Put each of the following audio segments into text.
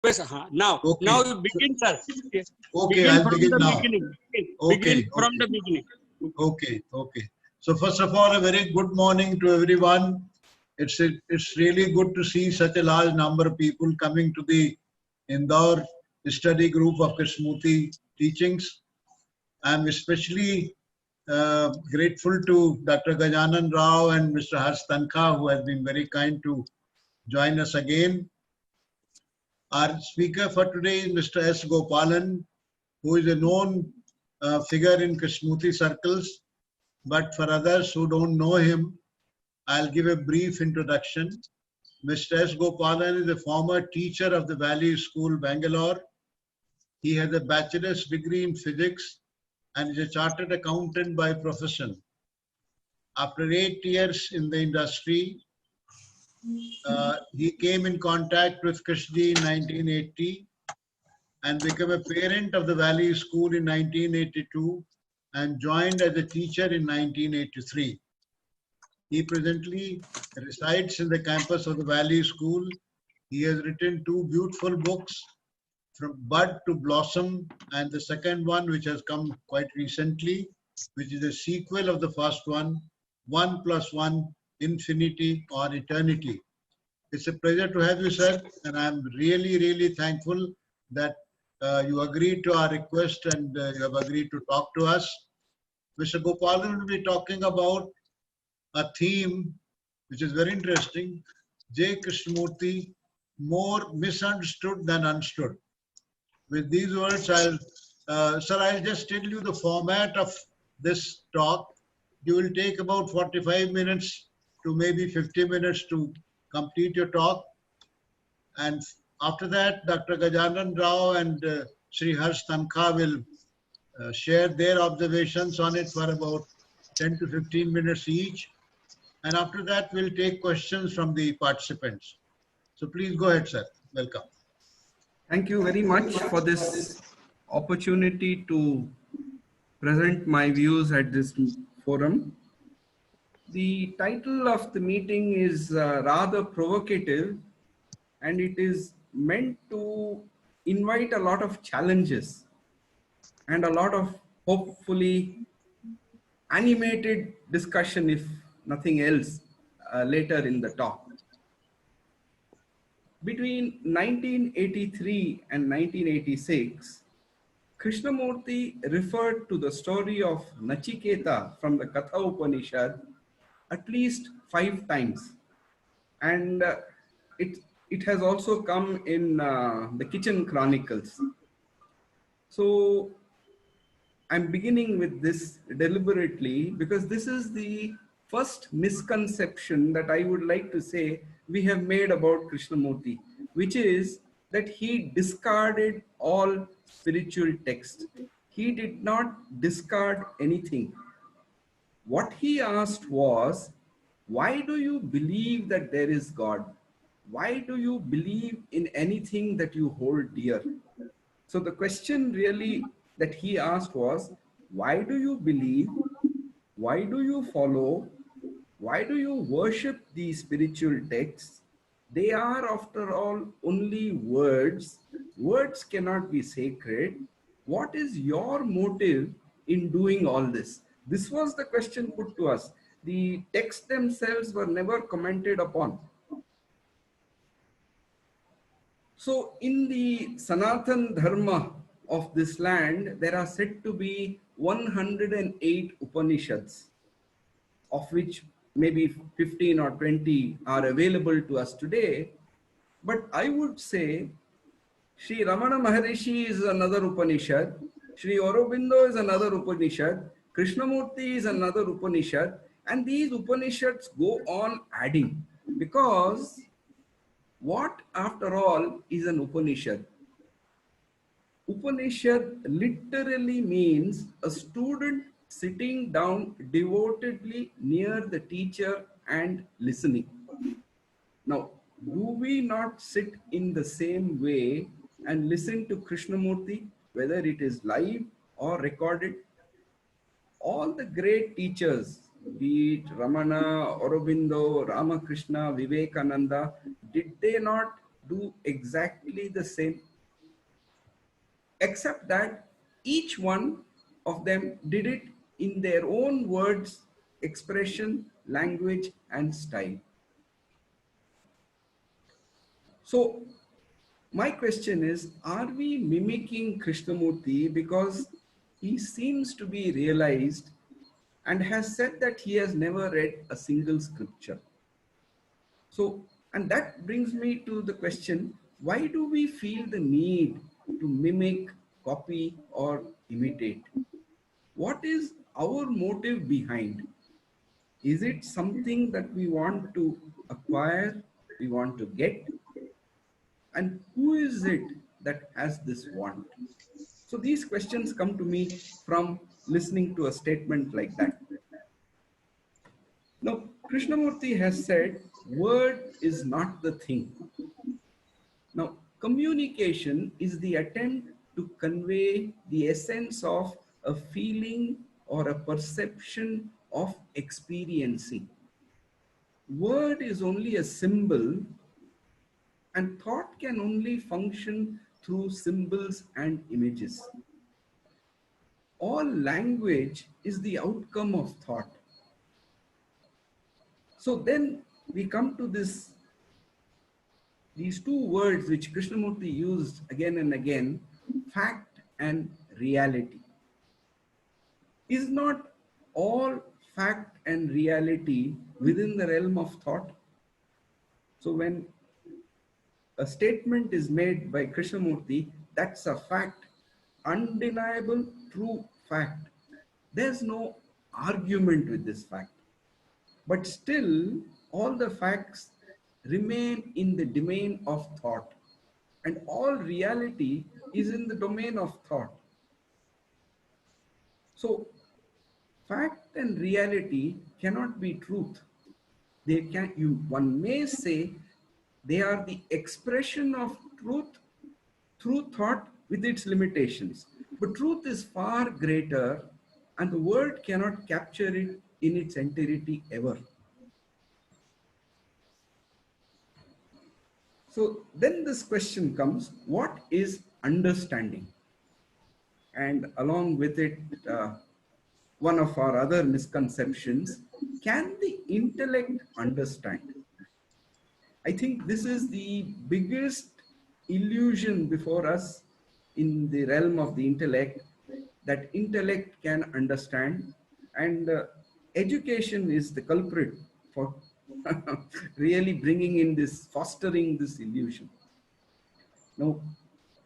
Yes, now, Okay. now you begin, sir. Okay, I'll from begin the now. beginning. Okay, Begin from okay. the beginning. Okay, okay. So first of all, a very good morning to everyone. It's really good to see such a large number of people coming to the Indore study group of Krishnamurti teachings. I'm especially grateful to Dr. Gajanan Rao and Mr. Harsh Tankha, who has been very kind to join us again. Our speaker for today is Mr. S. Gopalan, who is a known figure in Krishnamurti circles. But for others who don't know him, I'll give a brief introduction. Mr. S. Gopalan is a former teacher of the Valley School, Bangalore. He has a bachelor's degree in physics and is a chartered accountant by profession. After 8 years in the industry, he came in contact with Krishna in 1980 and became a parent of the Valley School in 1982 and joined as a teacher in 1983. He presently resides in the campus of the Valley School. He has written 2 beautiful books, From Bud to Blossom, and the second one, which has come quite recently, which is a sequel of the first one, 1 + 1, Infinity or Eternity. It's a pleasure to have you, sir, and I'm really, really thankful that you agreed to our request and you have agreed to talk to us. Mr. Gopalan will be talking about a theme which is very interesting, J Krishnamurti, more misunderstood than understood. With these words, sir, I'll just tell you the format of this talk. You will take about 45 minutes to maybe 50 minutes to complete your talk. And after that, Dr. Gajanan Rao and Sri Harsh Tankha will share their observations on it for about 10 to 15 minutes each. And after that, we'll take questions from the participants. So please go ahead, sir. Welcome. Thank you very much for this opportunity to present my views at this forum. The title of the meeting is rather provocative, and it is meant to invite a lot of challenges and a lot of hopefully animated discussion, if nothing else, later in the talk. Between 1983 and 1986, Krishnamurti referred to the story of Nachiketa from the Katha Upanishad at least 5 times. And it has also come in the Kitchen Chronicles. So I'm beginning with this deliberately because this is the first misconception that I would like to say we have made about Krishnamurti, which is that he discarded all spiritual text. He did not discard anything. What he asked was, why do you believe that there is God? Why do you believe in anything that you hold dear? So the question really that he asked was, why do you believe? Why do you follow? Why do you worship these spiritual texts? They are, after all, only words. Words cannot be sacred. What is your motive in doing all this? This was the question put to us. The texts themselves were never commented upon. So in the Sanatan Dharma of this land, there are said to be 108 Upanishads, of which maybe 15 or 20 are available to us today. But I would say Sri Ramana Maharishi is another Upanishad, Sri Aurobindo is another Upanishad, Krishnamurti is another Upanishad, and these Upanishads go on adding, because what after all is an Upanishad? Upanishad literally means a student sitting down devotedly near the teacher and listening. Now, do we not sit in the same way and listen to Krishnamurti, whether it is live or recorded? All the great teachers, be it Ramana, Aurobindo, Ramakrishna, Vivekananda, did they not do exactly the same, except that each one of them did it in their own words, expression, language, and style. So, my question is, are we mimicking Krishnamurti because he seems to be realized and has said that he has never read a single scripture? So, and that brings me to the question, why do we feel the need to mimic, copy, or imitate? What is our motive behind? Is it something that we want to acquire, we want to get? And who is it that has this want? So these questions come to me from listening to a statement like that. Now, Krishnamurti has said, word is not the thing. Now, communication is the attempt to convey the essence of a feeling or a perception of experiencing. Word is only a symbol, and thought can only function through symbols and images. All language is the outcome of thought. So then we come to these two words which Krishnamurti used again and again, fact and reality. Is not all fact and reality within the realm of thought? So when a statement is made by Krishnamurti, that's a fact, undeniable, true fact. There's no argument with this fact. But still, all the facts remain in the domain of thought, and all reality is in the domain of thought. So, fact and reality cannot be truth. They can, one may say they are the expression of truth through thought with its limitations. But truth is far greater, and the word cannot capture it in its entirety ever. So then this question comes, what is understanding? And along with it, one of our other misconceptions, can the intellect understand? I think this is the biggest illusion before us in the realm of the intellect, that intellect can understand, and education is the culprit for really bringing in this, fostering this illusion. Now,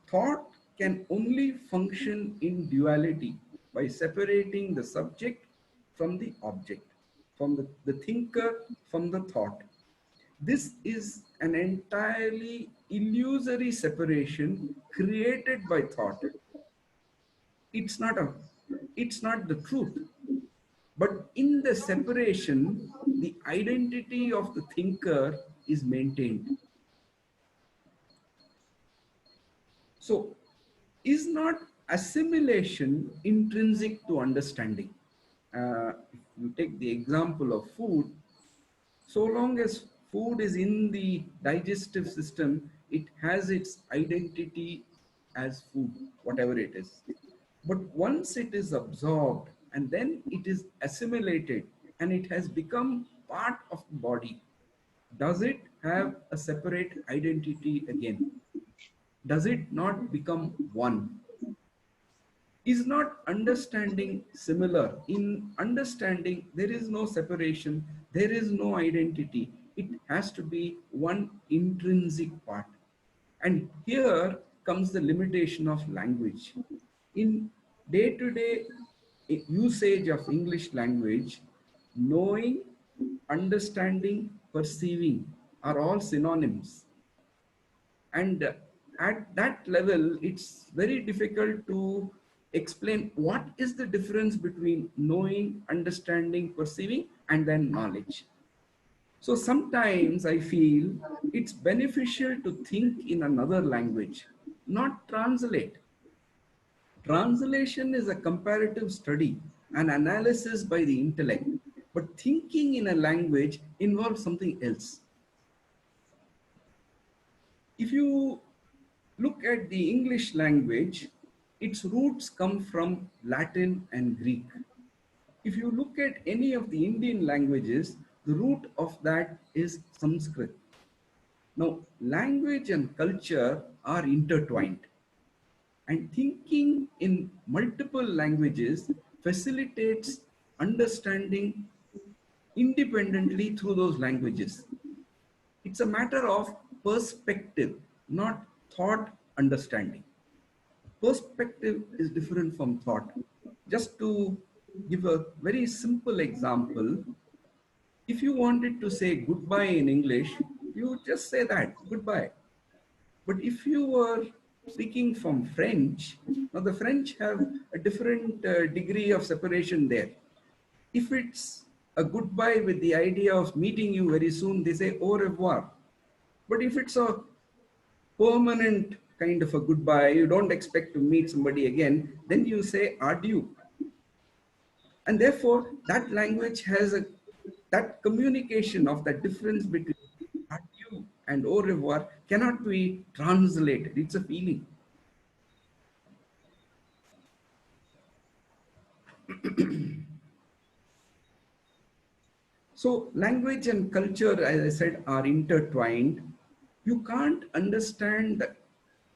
thought can only function in duality by separating the subject from the object, from the thinker from the thought. This is an entirely illusory separation created by thought. It's not a, it's not the truth. But in the separation, the identity of the thinker is maintained. So, is not assimilation intrinsic to understanding? If you take the example of food, so long as food is in the digestive system, it has its identity as food, whatever it is. But once it is absorbed and then it is assimilated and it has become part of the body, does it have a separate identity again? Does it not become one? Is not understanding similar? In understanding, there is no separation, there is no identity. It has to be one intrinsic part. And here comes the limitation of language. In day-to-day usage of English language, knowing, understanding, perceiving are all synonyms. And at that level, it's very difficult to explain what is the difference between knowing, understanding, perceiving, and then knowledge. So sometimes I feel it's beneficial to think in another language, not translate. Translation is a comparative study, an analysis by the intellect, but thinking in a language involves something else. If you look at the English language, its roots come from Latin and Greek. If you look at any of the Indian languages, the root of that is Sanskrit. Now, language and culture are intertwined, and thinking in multiple languages facilitates understanding independently through those languages. It's a matter of perspective, not thought understanding. Perspective is different from thought. Just to give a very simple example, if you wanted to say goodbye in English, you just say that, goodbye. But if you were speaking from French, now the French have a different degree of separation there. If it's a goodbye with the idea of meeting you very soon, they say au revoir. But if it's a permanent kind of a goodbye, you don't expect to meet somebody again, then you say adieu. And therefore, that language has that communication of that difference between adieu and au revoir cannot be translated. It's a feeling. So language and culture, as I said, are intertwined. You can't understand the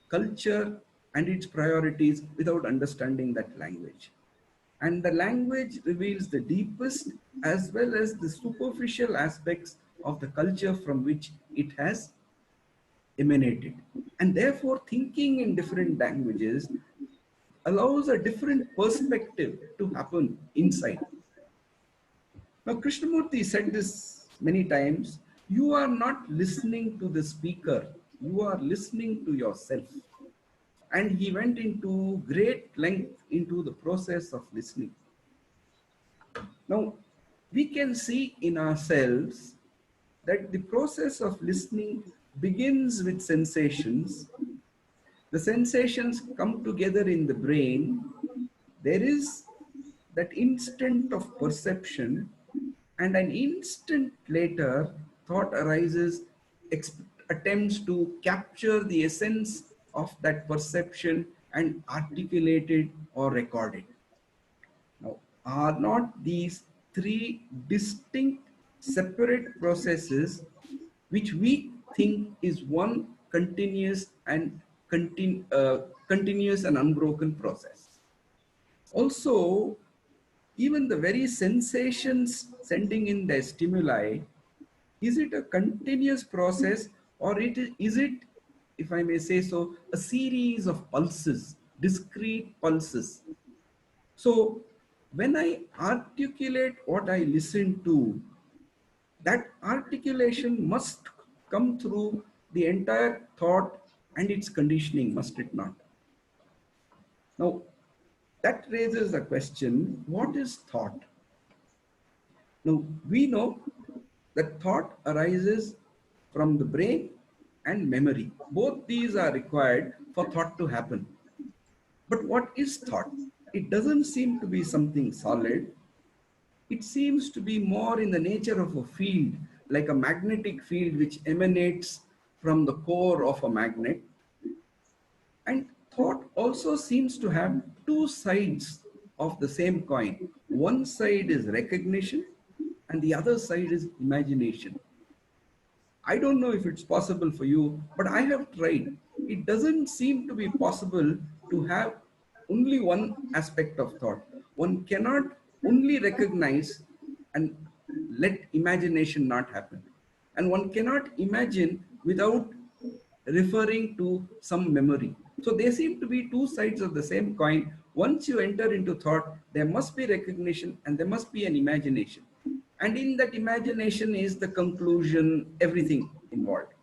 culture and its priorities without understanding that language. And the language reveals the deepest as well as the superficial aspects of the culture from which it has emanated. And therefore, thinking in different languages allows a different perspective to happen inside. Now, Krishnamurti said this many times, you are not listening to the speaker, you are listening to yourself. And he went into great length into the process of listening. Now, we can see in ourselves that the process of listening begins with sensations. The sensations come together in the brain. There is that instant of perception, and an instant later, thought arises, attempts to capture the essence of that perception and articulate it or record it. Now, are not these three distinct, separate processes which we think is one continuous and unbroken process? Also, even the very sensations sending in the stimuli, is it a continuous process, or is it, if I may say so, a series of pulses, discrete pulses? So when I articulate what I listen to, that articulation must come through the entire thought and its conditioning, must it not? Now, that raises a question, what is thought? Now, we know that thought arises from the brain and memory. Both these are required for thought to happen. But what is thought? It doesn't seem to be something solid. It seems to be more in the nature of a field, like a magnetic field which emanates from the core of a magnet. And thought also seems to have two sides of the same coin. One side is recognition and the other side is imagination. I don't know if it's possible for you, but I have tried. It doesn't seem to be possible to have only one aspect of thought. One cannot only recognize and let imagination not happen. And one cannot imagine without referring to some memory. So they seem to be two sides of the same coin. Once you enter into thought, there must be recognition and there must be an imagination. And in that imagination is the conclusion, everything involved.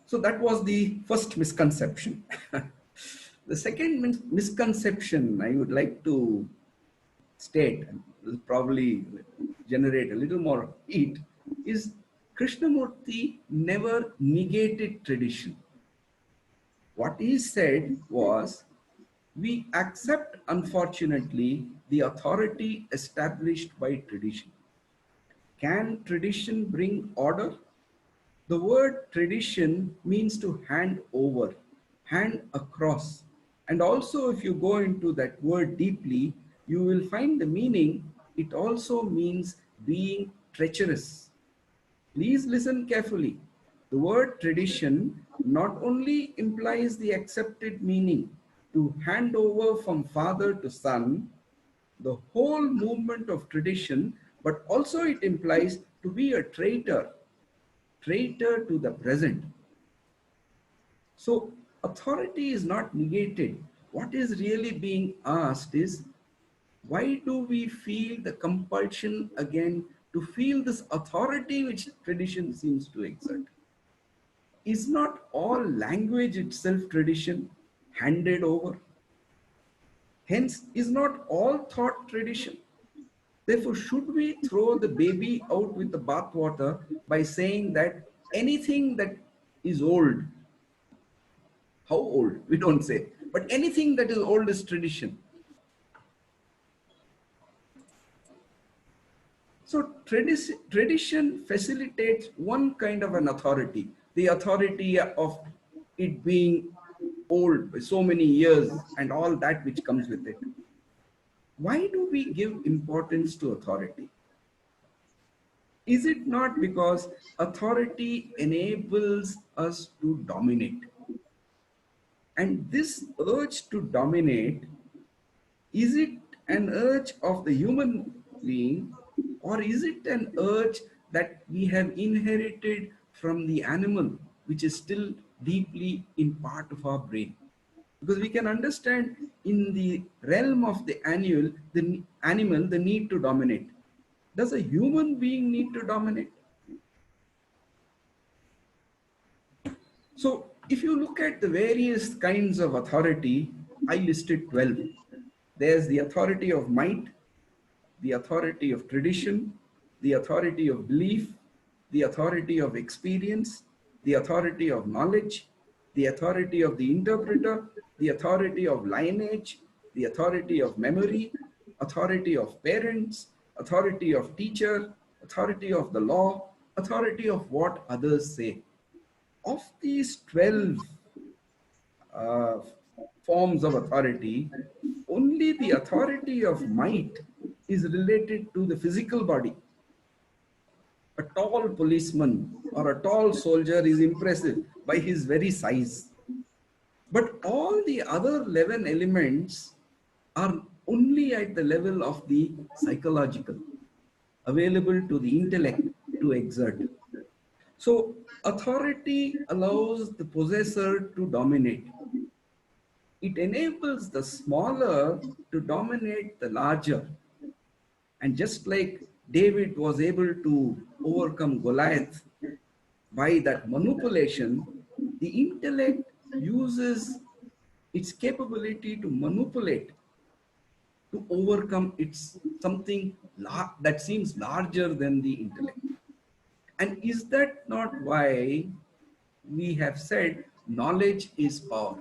So that was the first misconception. The second misconception I would like to state, and will probably generate a little more heat, is Krishnamurti never negated tradition. What he said was, we accept, unfortunately, the authority established by tradition. Can tradition bring order? The word tradition means to hand over, hand across. And also, if you go into that word deeply, you will find the meaning. It also means being treacherous. Please listen carefully. The word tradition not only implies the accepted meaning to hand over from father to son, the whole movement of tradition, but also it implies to be a traitor to the present. So authority is not negated. What is really being asked is, why do we feel the compulsion again to feel this authority which tradition seems to exert? Is not all language itself tradition handed over? Hence, is not all thought tradition? Therefore, should we throw the baby out with the bathwater by saying that anything that is old, how old? We don't say, but anything that is old is tradition. So tradition facilitates one kind of an authority, the authority of it being old by so many years and all that which comes with it. Why do we give importance to authority? Is it not because authority enables us to dominate? And this urge to dominate, is it an urge of the human being, or is it an urge that we have inherited from the animal, which is still deeply in part of our brain? Because we can understand in the realm of the animal, the need to dominate. Does a human being need to dominate? So if you look at the various kinds of authority, I listed 12. There's the authority of might, the authority of tradition, the authority of belief, the authority of experience, the authority of knowledge, the authority of the interpreter, the authority of lineage, the authority of memory, authority of parents, authority of teacher, authority of the law, authority of what others say. Of these 12 uh, forms of authority, only the authority of might is related to the physical body. A tall policeman or a tall soldier is impressive by his very size. But all the other 11 elements are only at the level of the psychological, available to the intellect to exert. So, authority allows the possessor to dominate. It enables the smaller to dominate the larger. And just like David was able to overcome Goliath by that manipulation, the intellect uses its capability to manipulate to overcome its something that seems larger than the intellect. And is that not why we have said knowledge is power?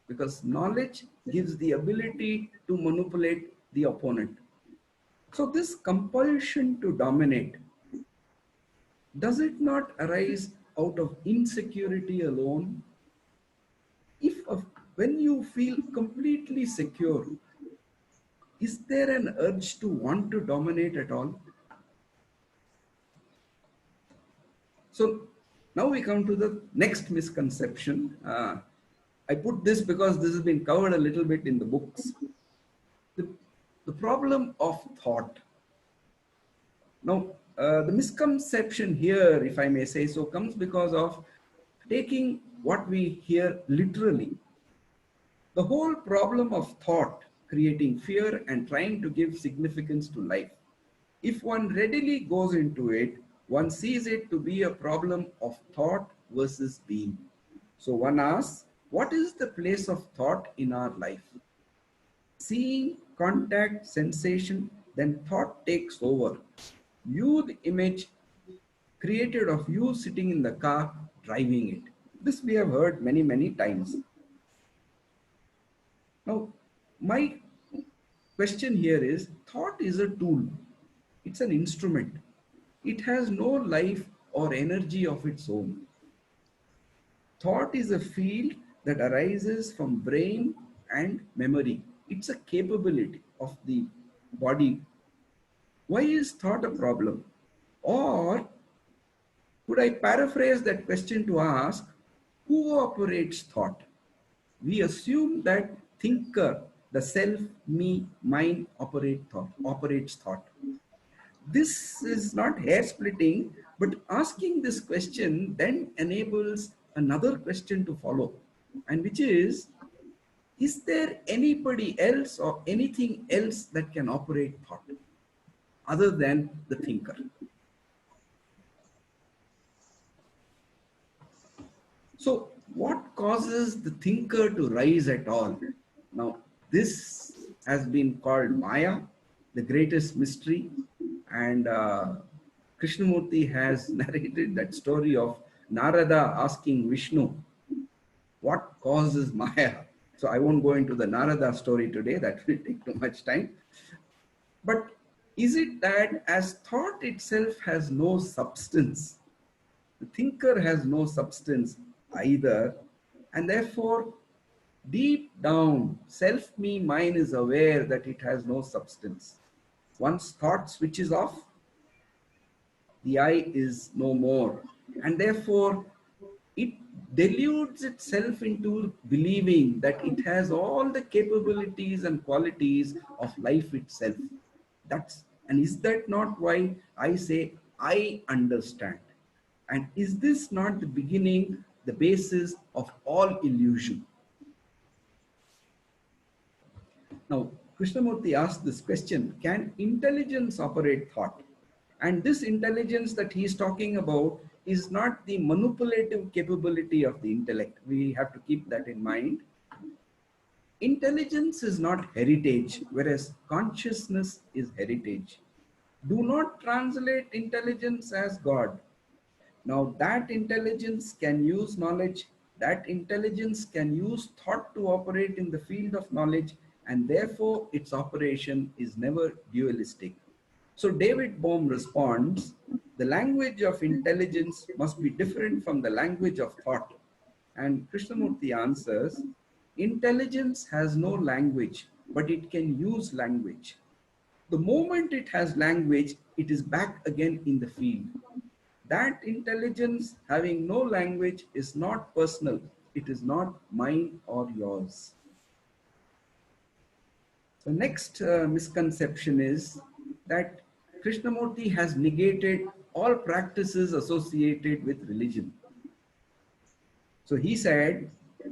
Because knowledge gives the ability to manipulate the opponent. So, this compulsion to dominate, does it not arise out of insecurity alone? If when you feel completely secure, is there an urge to want to dominate at all? So now we come to the next misconception. I put this because this has been covered a little bit in the books. The, the problem of thought. Now, the misconception here, if I may say so, comes because of taking what we hear literally. The whole problem of thought, creating fear and trying to give significance to life. If one readily goes into it, one sees it to be a problem of thought versus being. So one asks, what is the place of thought in our life? Seeing, contact, sensation, then thought takes over. You, the image created of you sitting in the car driving it. This we have heard many, many times. Now, my question here is, thought is a tool. It's an instrument. It has no life or energy of its own. Thought is a field that arises from brain and memory. It's a capability of the body. Why is thought a problem? Or could I paraphrase that question to ask, who operates thought? We assume that thinker, the self, me, mine operates thought. This is not hair splitting, but asking this question then enables another question to follow, and which is there anybody else or anything else that can operate thought other than the thinker? So, what causes the thinker to rise at all? Now, this has been called Maya, the greatest mystery, and Krishnamurti has narrated that story of Narada asking Vishnu, what causes Maya? So, I won't go into the Narada story today, that will take too much time. But is it that as thought itself has no substance, the thinker has no substance either, and therefore, deep down, self, me, mine is aware that it has no substance. Once thought switches off, the I is no more, and therefore, it deludes itself into believing that it has all the capabilities and qualities of life itself. And is that not why I say I understand? And is this not the beginning, the basis of all illusion? Now, Krishnamurti asked this question, can intelligence operate thought? And this intelligence that he is talking about is not the manipulative capability of the intellect. We have to keep that in mind. Intelligence is not heritage, whereas consciousness is heritage. Do not translate intelligence as God. Now, that intelligence can use knowledge, that intelligence can use thought to operate in the field of knowledge, and therefore its operation is never dualistic. So, David Bohm responds, the language of intelligence must be different from the language of thought. And Krishnamurti answers, intelligence has no language, but it can use language. The moment it has language, it is back again in the field. That intelligence having no language is not personal. It is not mine or yours. The next misconception is that Krishnamurti has negated all practices associated with religion. So he said,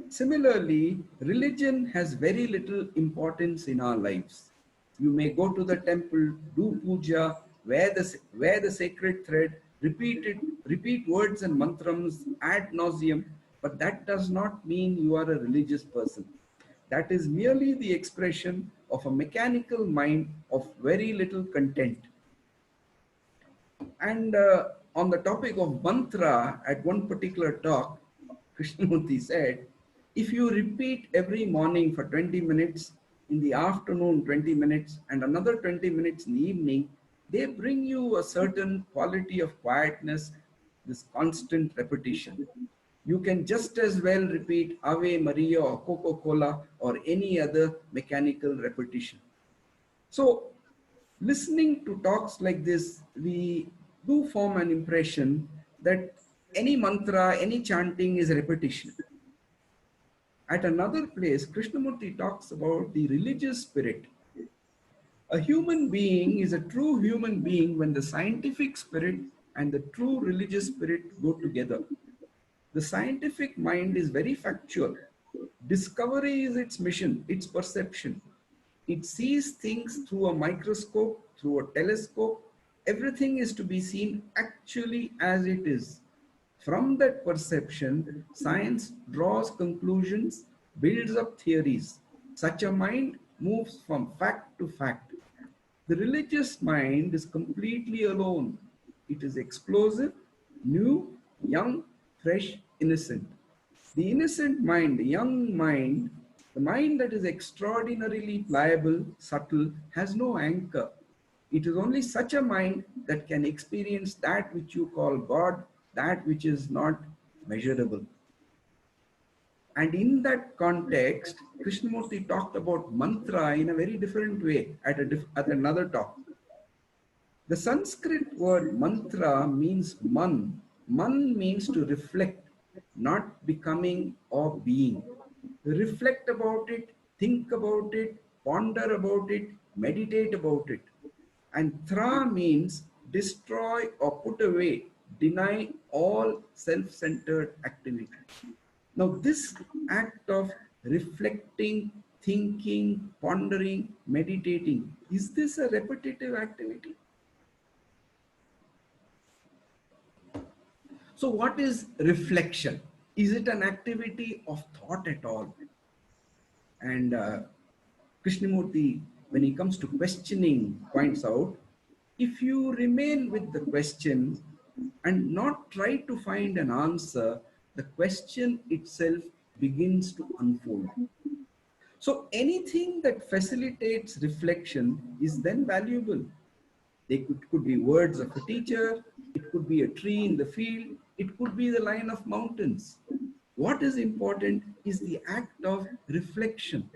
similarly, religion has very little importance in our lives. You may go to the temple, do puja, wear the sacred thread, repeat words and mantrams ad nauseum, but that does not mean you are a religious person. That is merely the expression of a mechanical mind of very little content. And on the topic of mantra, at one particular talk, Krishnamurti said, if you repeat every morning for 20 minutes, in the afternoon 20 minutes, and another 20 minutes in the evening, they bring you a certain quality of quietness, this constant repetition. You can just as well repeat Ave Maria or Coca-Cola or any other mechanical repetition. So, listening to talks like this, we do form an impression that any mantra, any chanting is repetition. At another place, Krishnamurti talks about the religious spirit. A human being is a true human being when the scientific spirit and the true religious spirit go together. The scientific mind is very factual. Discovery is its mission, its perception. It sees things through a microscope, through a telescope. Everything is to be seen actually as it is. From that perception, science draws conclusions, builds up theories. Such a mind moves from fact to fact. The religious mind is completely alone. It is explosive, new, young, fresh, innocent. The innocent mind, the young mind, the mind that is extraordinarily pliable, subtle, has no anchor. It is only such a mind that can experience that which you call God, that which is not measurable. And in that context, Krishnamurti talked about mantra in a very different way at another talk. The Sanskrit word mantra means man. Man means to reflect, not becoming or being. Reflect about it, think about it, ponder about it, meditate about it. And thra means destroy or put away, deny all self centered activity. Now, this act of reflecting, thinking, pondering, meditating, is this a repetitive activity? So, what is reflection? Is it an activity of thought at all? And Krishnamurti, when he comes to questioning, points out if you remain with the question and not try to find an answer, the question itself begins to unfold. So, anything that facilitates reflection is then valuable. Could be words of a teacher, it could be a tree in the field, it could be the line of mountains. What is important is the act of reflection.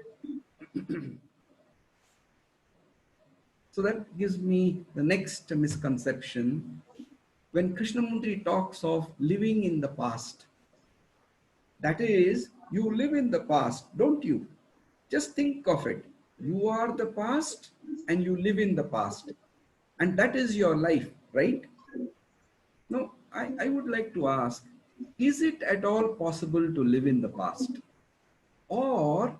So that gives me the next misconception. When Krishnamurti talks of living in the past, that is, you live in the past, don't you? Just think of it. You are the past and you live in the past. And that is your life, right? Now, I would like to ask, is it at all possible to live in the past? Or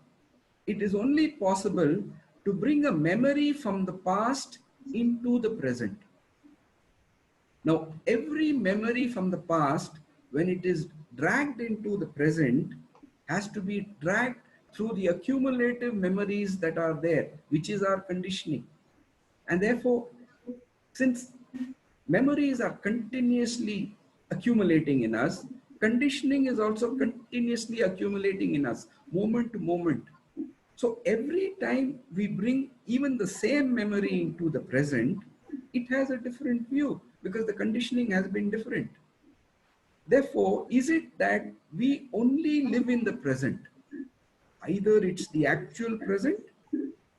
it is only possible to bring a memory from the past into the present? Now, every memory from the past, when it is dragged into the present, has to be dragged through the accumulative memories that are there, which is our conditioning. And therefore, since memories are continuously accumulating in us, conditioning is also continuously accumulating in us, moment to moment. So every time we bring even the same memory into the present, it has a different view because the conditioning has been different. Therefore, is it that we only live in the present? Either it's the actual present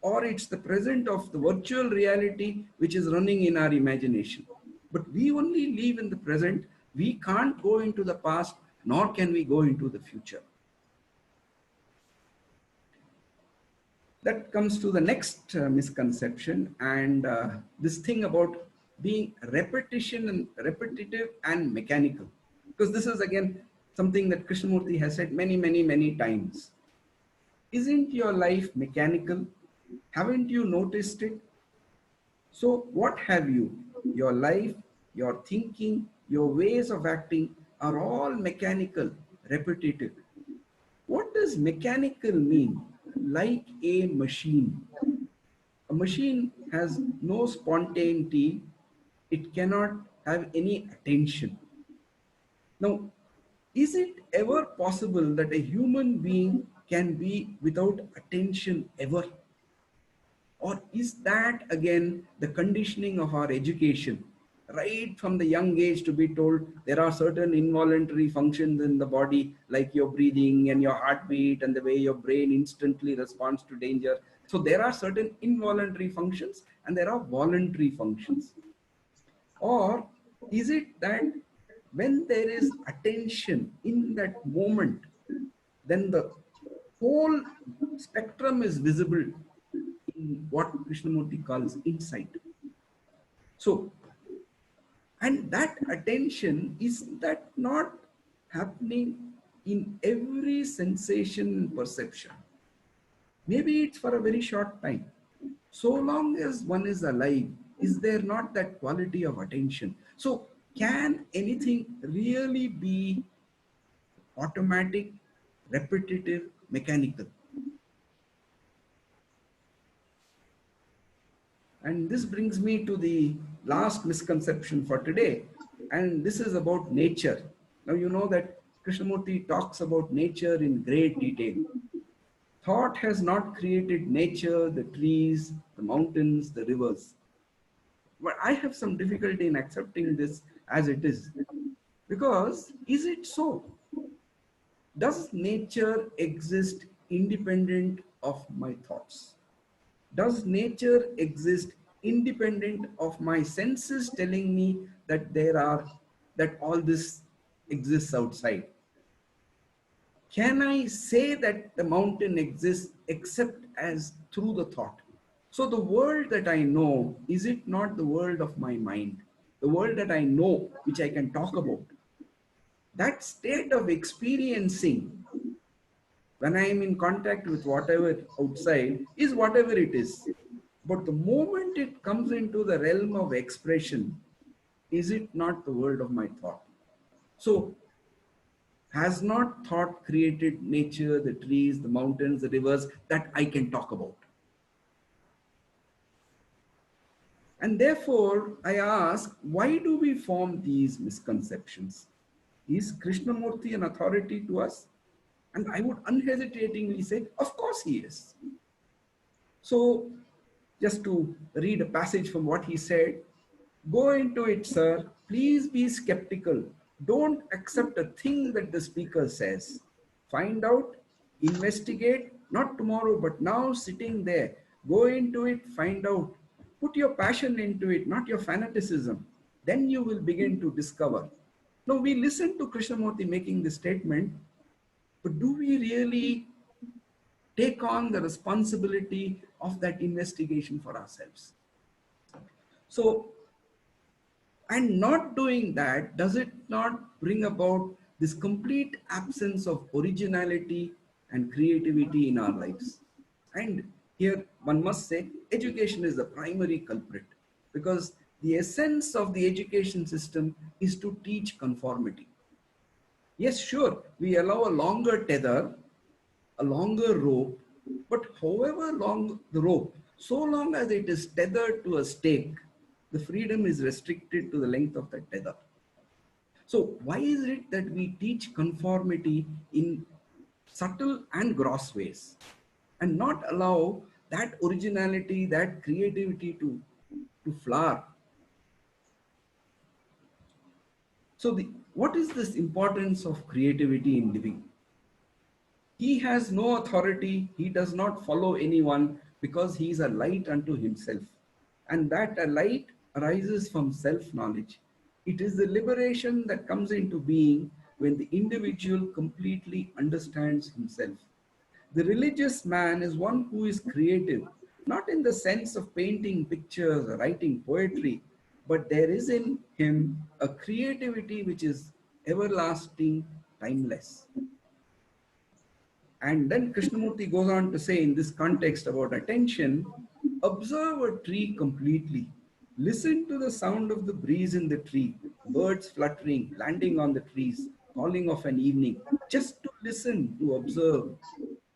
or it's the present of the virtual reality which is running in our imagination. But we only live in the present. We can't go into the past, nor can we go into the future. That comes to the next misconception, and this thing about being repetitive and mechanical. Because this is again something that Krishnamurti has said many times. Isn't your life mechanical? Haven't you noticed it? So what have you? Your life, your thinking, your ways of acting are all mechanical, repetitive. What does mechanical mean? Like a machine. A machine has no spontaneity. It cannot have any attention. Now, is it ever possible that a human being can be without attention ever? Or is that again the conditioning of our education? Right from the young age to be told there are certain involuntary functions in the body, like your breathing and your heartbeat and the way your brain instantly responds to danger. So there are certain involuntary functions and there are voluntary functions. Or is it that when there is attention in that moment, then the whole spectrum is visible in what Krishnamurti calls insight? So, and that attention, is that not happening in every sensation and perception? Maybe it's for a very short time. So long as one is alive, is there not that quality of attention? So, can anything really be automatic, repetitive, mechanical? And this brings me to the last misconception for today. And this is about nature. Now, you know that Krishnamurti talks about nature in great detail. Thought has not created nature, the trees, the mountains, the rivers. But I have some difficulty in accepting this as it is it so? Does nature exist independent of my thoughts? Does nature exist independent of my senses telling me that all this exists outside? Can I say that the mountain exists except as through the thought? So the world that I know, is it not the world of my mind? The world that I know, which I can talk about, that state of experiencing when I am in contact with whatever outside is whatever it is. But the moment it comes into the realm of expression, is it not the world of my thought? So, has not thought created nature, the trees, the mountains, the rivers that I can talk about? And therefore, I ask, why do we form these misconceptions? Is Krishnamurti an authority to us? And I would unhesitatingly say, of course he is. So, just to read a passage from what he said, go into it, sir. Please be skeptical. Don't accept a thing that the speaker says. Find out, investigate, not tomorrow, but now sitting there. Go into it, find out. Put your passion into it, not your fanaticism. Then you will begin to discover. Now, we listen to Krishnamurti making this statement, but do we really take on the responsibility of that investigation for ourselves? So, and not doing that, does it not bring about this complete absence of originality and creativity in our lives? And here one must say education is the primary culprit, because the essence of the education system is to teach conformity. Yes, sure, we allow a longer tether, a longer rope, but however long the rope, so long as it is tethered to a stake, the freedom is restricted to the length of the tether. So, why is it that we teach conformity in subtle and gross ways and not allow that originality, that creativity to flower? So, what is this importance of creativity in living? He has no authority, he does not follow anyone because he is a light unto himself. And that a light arises from self knowledge. It is the liberation that comes into being when the individual completely understands himself. The religious man is one who is creative, not in the sense of painting pictures or writing poetry, but there is in him a creativity which is everlasting, timeless. And then Krishnamurti goes on to say in this context about attention, observe a tree completely. Listen to the sound of the breeze in the tree, birds fluttering, landing on the trees, calling of an evening. Just to listen, to observe.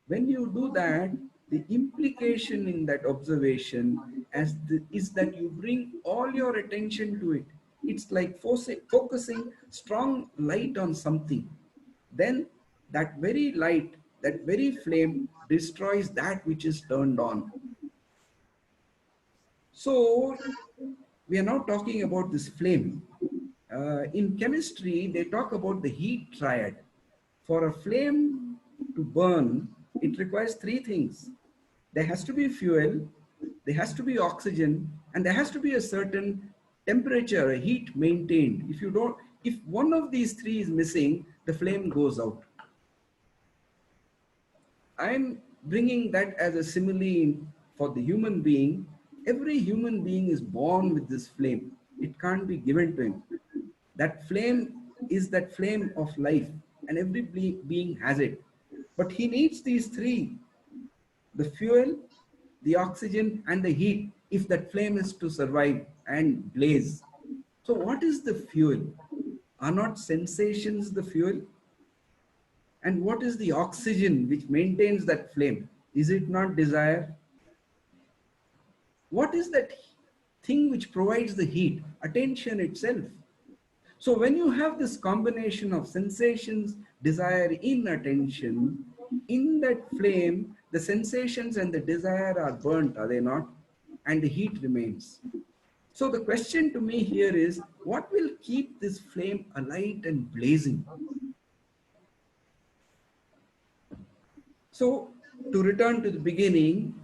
When you do that, the implication in that observation is that you bring all your attention to it. It's like focusing strong light on something. Then that very light, that very flame destroys that which is turned on. So we are now talking about this flame. In chemistry, they talk about the heat triad. For a flame to burn, it requires three things. There has to be fuel, there has to be oxygen, and there has to be a certain temperature, a heat maintained. If one of these three is missing, the flame goes out. I'm bringing that as a simile for the human being. Every human being is born with this flame. It can't be given to him. That flame is that flame of life, and every being has it. But he needs these three: the fuel, the oxygen, and the heat, if that flame is to survive and blaze. So, what is the fuel? Are not sensations the fuel? And what is the oxygen which maintains that flame? Is it not desire? What is that thing which provides the heat? Attention itself. So when you have this combination of sensations, desire in attention, in that flame, the sensations and the desire are burnt, are they not? And the heat remains. So the question to me here is, what will keep this flame alight and blazing? So to return to the beginning,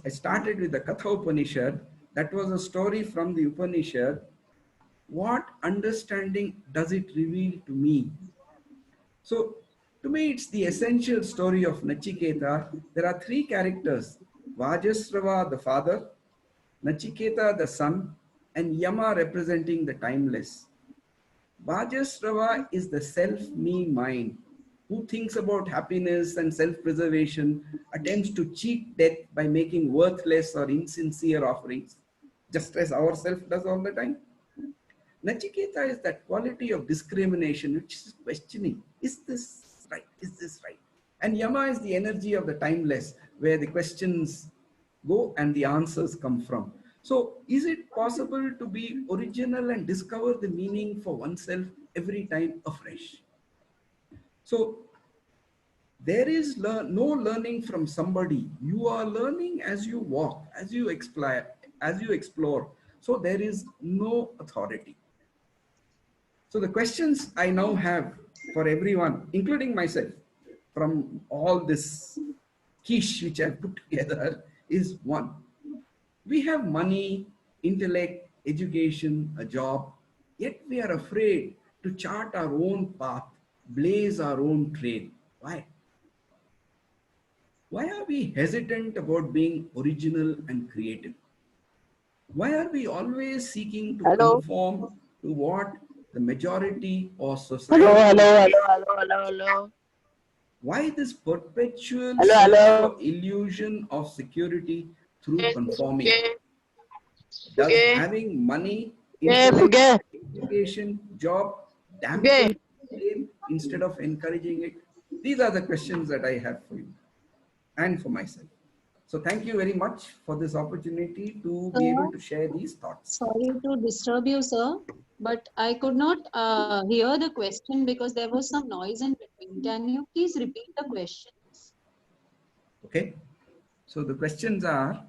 I started with the Katha Upanishad. That was a story from the Upanishad. What understanding does it reveal to me? So to me, it's the essential story of Nachiketa. There are three characters: Vajasrava, the father; Nachiketa, the son; and Yama, representing the timeless. Vajasrava is the self-me mind who thinks about happiness and self-preservation, attempts to cheat death by making worthless or insincere offerings, just as our self does all the time. Nachiketa is that quality of discrimination which is questioning, is this right? Is this right? And Yama is the energy of the timeless, where the questions go and the answers come from. So, is it possible to be original and discover the meaning for oneself every time afresh? So, there is no learning from somebody. You are learning as you walk, as you explore, So, there is no authority. So the questions I now have for everyone, including myself, from all this quiche which I've put together is one. We have money, intellect, education, a job, yet we are afraid to chart our own path, blaze our own trail. Why? Why are we hesitant about being original and creative? Why are we always seeking to Hello. conform to what the majority or Hello, society hello, does? hello, hello, hello, hello. Why this perpetual Hello, search hello. for illusion of security through conforming? Okay, Does okay, having money, okay, intellect, okay, education, job dampen okay. flame instead of encouraging it? These are the questions that I have for you and for myself. So thank you very much for this opportunity to be able Sir, to share these thoughts. sorry to disturb you, sir, but I could not hear the question because there was some noise in between. Can you please repeat the questions? Okay. So the questions are,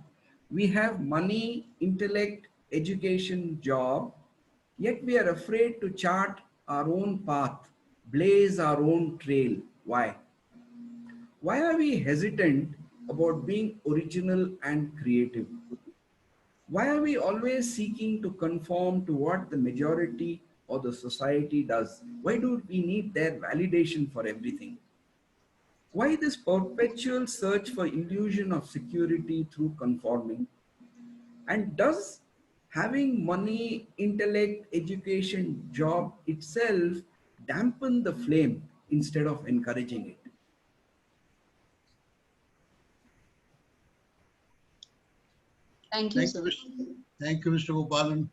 we have money, intellect, education, job, yet we are afraid to chart our own path, blaze our own trail. Why? Why are we hesitant about being original and creative? Why are we always seeking to conform to what the majority or the society does? Why do we need their validation for everything? Why this perpetual search for illusion of security through conforming? And does having money, intellect, education, job itself dampen the flame instead of encouraging it? Thank you, sir. Thank you, Mr. Gopalan.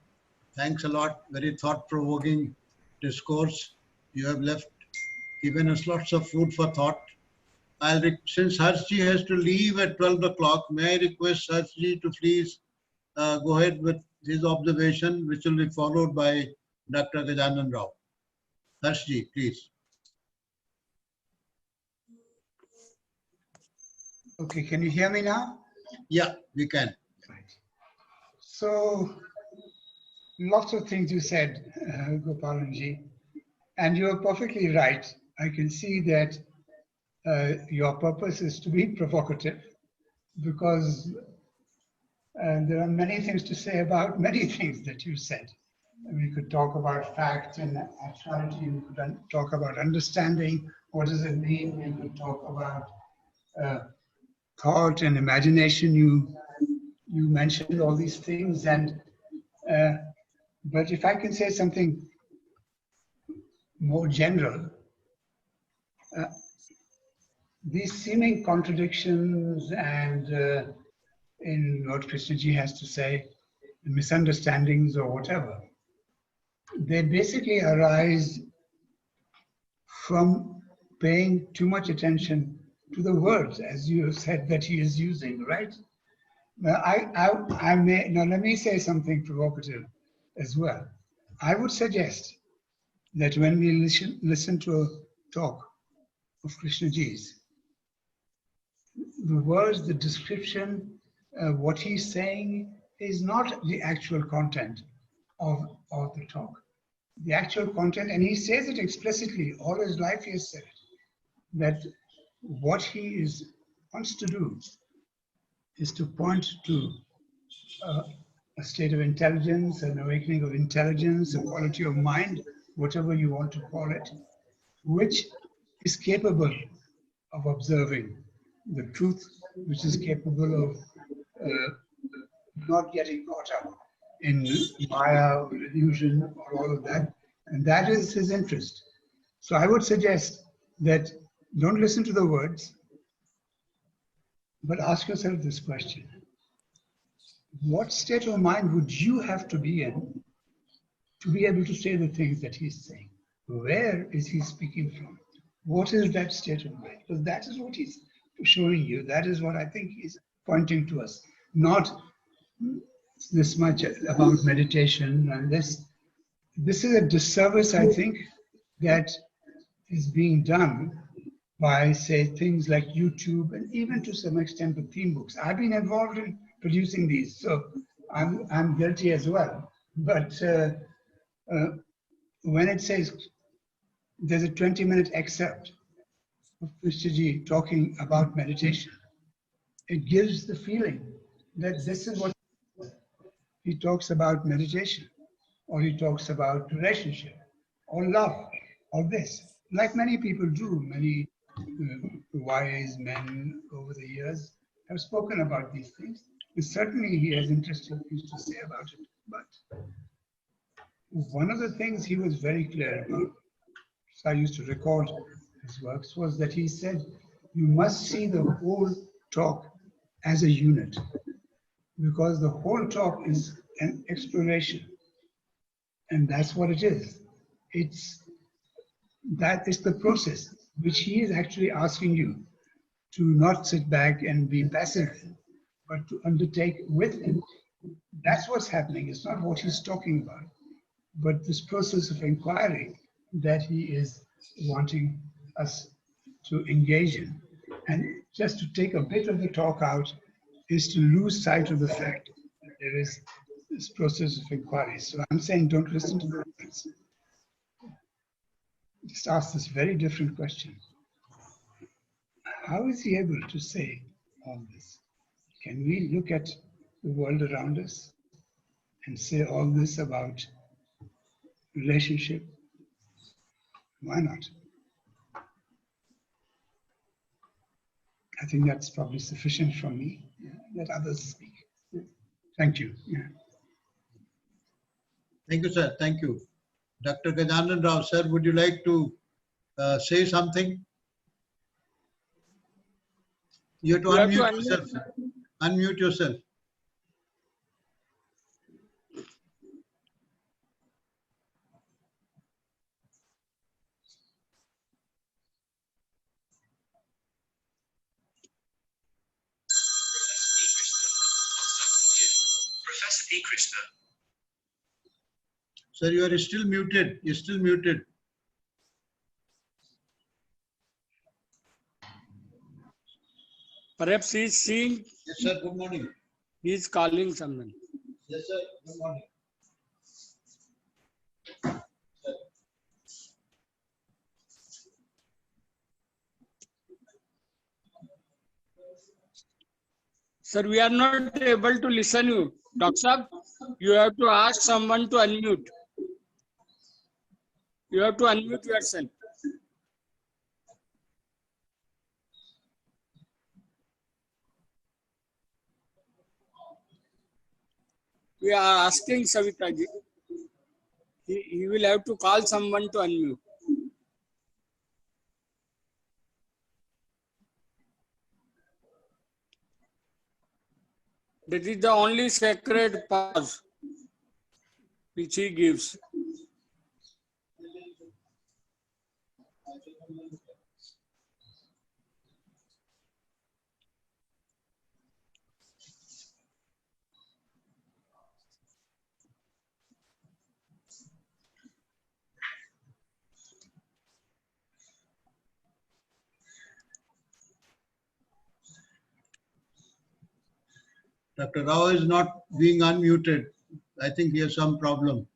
Thanks a lot. Very thought-provoking discourse. You have given us lots of food for thought. Since Harshji has to leave at 12 o'clock, may I request Harshji to please go ahead with his observation, which will be followed by Dr. Gajanan Rao. Harshji, please. Okay, can you hear me now? Yeah, we can. Right. So, lots of things you said, Gopalanji, and you're perfectly right. I can see that your purpose is to be provocative because there are many things to say about many things that you said. We could talk about facts and actuality, we could talk about understanding, what does it mean, we could talk about thought and imagination. You mentioned all these things, and but if I can say something more general, these seeming contradictions and in what Krishnaji has to say, misunderstandings or whatever, they basically arise from paying too much attention to the words, as you have said that he is using, right? Now, now let me say something provocative as well. I would suggest that when we listen to a talk of Krishnaji's, the words, the description, what he's saying is not the actual content of the talk. The actual content, and he says it explicitly, all his life he has said it, that what he wants to do is to point to a state of intelligence, an awakening of intelligence, a quality of mind, whatever you want to call it, which is capable of observing the truth, which is capable of not getting caught up in Maya or illusion or all of that. And that is his interest. So I would suggest that don't listen to the words, but ask yourself this question. What state of mind would you have to be in to be able to say the things that he's saying? Where is he speaking from? What is that state of mind? Because that is what he's showing you. That is what I think he's pointing to us. Not this much about meditation and this. This is a disservice, I think, that is being done by, say, things like YouTube and even to some extent the theme books. I've been involved in producing these, so I'm guilty as well. But when it says there's a 20-minute excerpt of Krishnaji talking about meditation, it gives the feeling that this is what he talks about meditation, or he talks about relationship, or love, or this, like many people do. Many wise men over the years have spoken about these things. And certainly he has interesting things to say about it. But one of the things he was very clear about, so I used to record his works, was that he said, you must see the whole talk as a unit, because the whole talk is an exploration. And that's what it is. That is the process which he is actually asking you to not sit back and be passive, but to undertake with him. That's what's happening. It's not what he's talking about, but this process of inquiry that he is wanting us to engage in. And just to take a bit of the talk out is to lose sight of the fact that there is this process of inquiry. So I'm saying don't listen to the words. Just ask this very different question. How is he able to say all this? Can we look at the world around us and say all this about relationship? Why not? I think that's probably sufficient from me. Yeah, let others speak. Yeah. Thank you. Yeah. Thank you, sir. Thank you. Dr. Gajanan Rao, sir, would you like to say something? You have to unmute yourself, sir. Unmute yourself. Professor D. Krishna. Sir, you are still muted. You're still muted. Perhaps he is seeing, Yes, sir. Good morning. he is calling someone. Yes, sir. Good morning. Sir, we are not able to listen you. Dr. Saab, you have to ask someone to unmute. You have to unmute yourself. We are asking Savita ji. He will have to call someone to unmute. That is the only sacred pause which he gives. Dr. Rao is not being unmuted. I think he has some problem.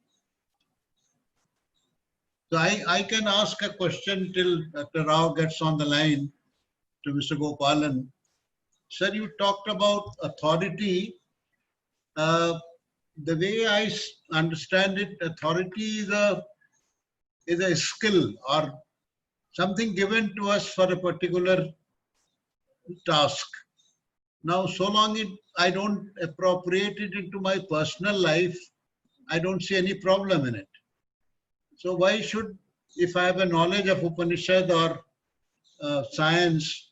So I can ask a question till Dr. Rao gets on the line to Mr. Gopalan. Sir, you talked about authority. The way I understand it, authority is a skill or something given to us for a particular task. Now, so long I don't appropriate it into my personal life, I don't see any problem in it. So why should, if I have a knowledge of Upanishad or science,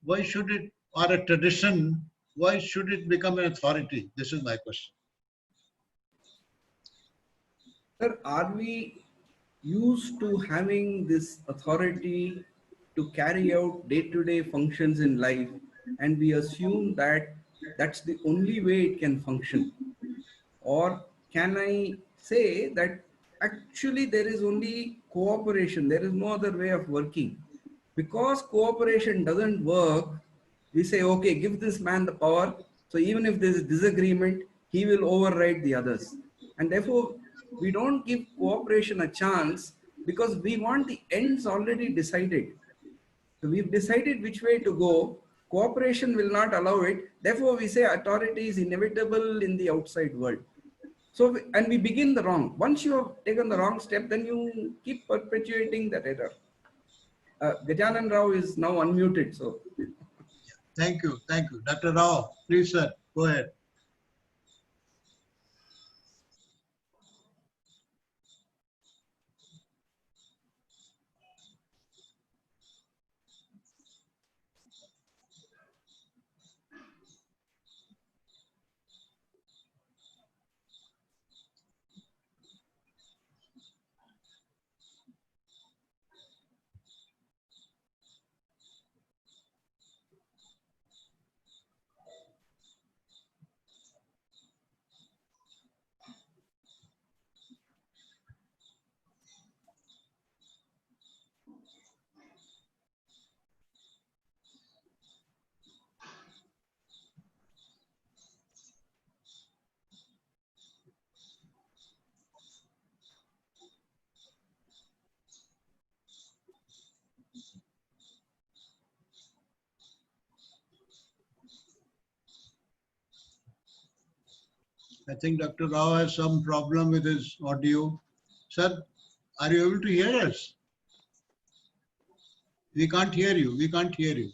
why should it, or a tradition, why should it become an authority? This is my question. Sir, are we used to having this authority to carry out day-to-day functions in life, and we assume that that's the only way it can function? Or can I say that actually there is only cooperation, there is no other way of working? Because cooperation doesn't work, we say, okay, give this man the power, so even if there is disagreement, he will override the others. And therefore, we don't give cooperation a chance because we want the ends already decided. So we've decided which way to go. Cooperation will not allow it. Therefore, we say authority is inevitable in the outside world. So, and we begin the wrong. Once you have taken the wrong step, then you keep perpetuating that error. Gajanan Rao is now unmuted. So, Thank you. Thank you. Dr. Rao, please, sir, go ahead. I think Dr. Rao has some problem with his audio. Sir, are you able to hear us? We can't hear you. We can't hear you.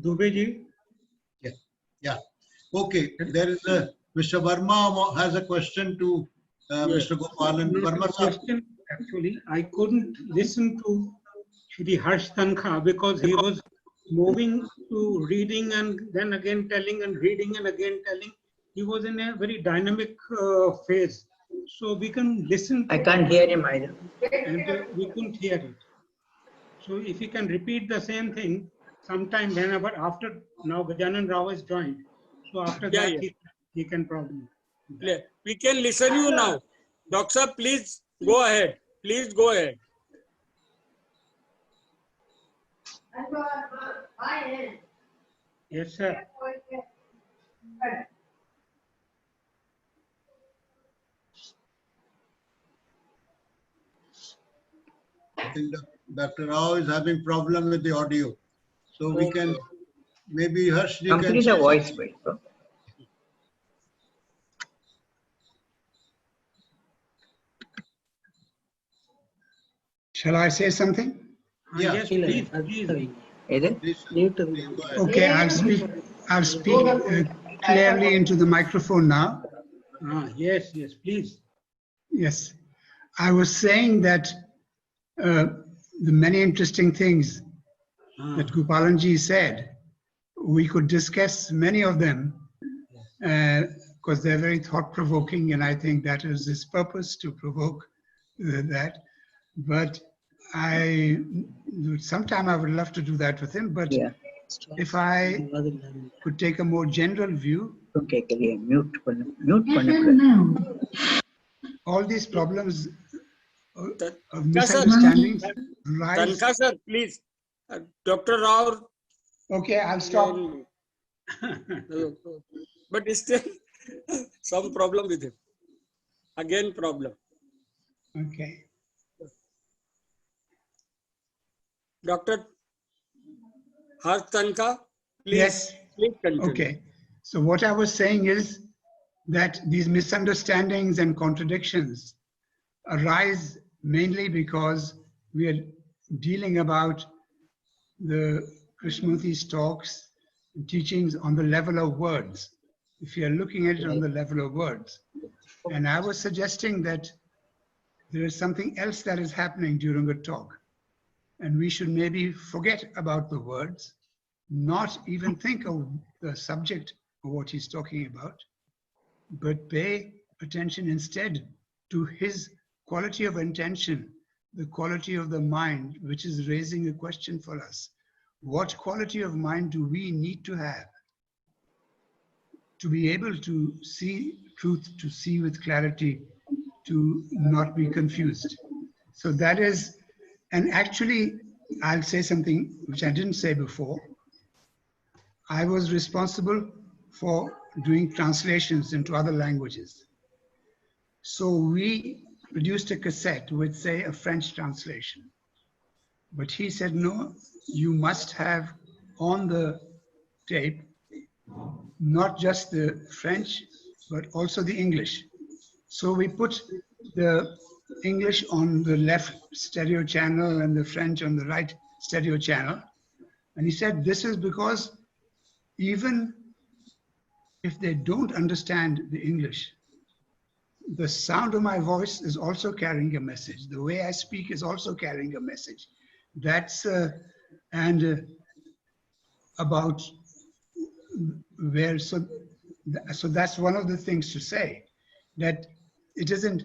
Dubey Yeah. Yeah. Okay. There is a Mr. Verma has a question to Mr. Gopalan. Verma sir. question, actually, I couldn't listen to Shri Harsh Tankha because he was moving to reading and then again telling and reading and again telling. He was in a very dynamic phase. So we can listen. I can't hear him either. And we couldn't hear it. So if you can repeat the same thing sometime whenever after, now Gajanan Rao has joined. So after that, he can probably. We can listen you now. Doctor, please go ahead. Please go ahead. Yes, sir. I think Dr. Rao is having problem with the audio. So we can, maybe Harsh, you can Complete say the voice, something. please, bro. Shall I say something? Yeah. Yes, please, please. Either? Please, New to please go ahead. Okay, I'll speak clearly into the microphone now. Yes, yes, please. Yes, I was saying that the many interesting things that Gopalanji said, we could discuss many of them because they're very thought-provoking, and I think that is his purpose, to provoke that. But sometime I would love to do that with him, but Yeah. if I could take a more general view, all these problems of misunderstandings rise. Tanka sir, please. Dr. Rao. Okay, I'll stop. But still some problem with him. Again problem. Okay. Dr. Harsh Tanka, please. Yes. Please continue. Okay. So what I was saying is that these misunderstandings and contradictions arise mainly because we are dealing about the Krishnamurti's talks and teachings on the level of words. If you are looking at it on the level of words. And I was suggesting that there is something else that is happening during a talk. And we should maybe forget about the words, not even think of the subject of what he's talking about, but pay attention instead to his quality of intention, the quality of the mind, which is raising a question for us. What quality of mind do we need to have to be able to see truth, to see with clarity, to not be confused? So that is, and actually, I'll say something which I didn't say before. I was responsible for doing translations into other languages. So we produced a cassette with, say, a French translation. But he said, no, you must have on the tape not just the French, but also the English. So we put the English on the left stereo channel and the French on the right stereo channel. And he said, this is because even if they don't understand the English, the sound of my voice is also carrying a message. The way I speak is also carrying a message. That's, about where, so that's one of the things to say, that it isn't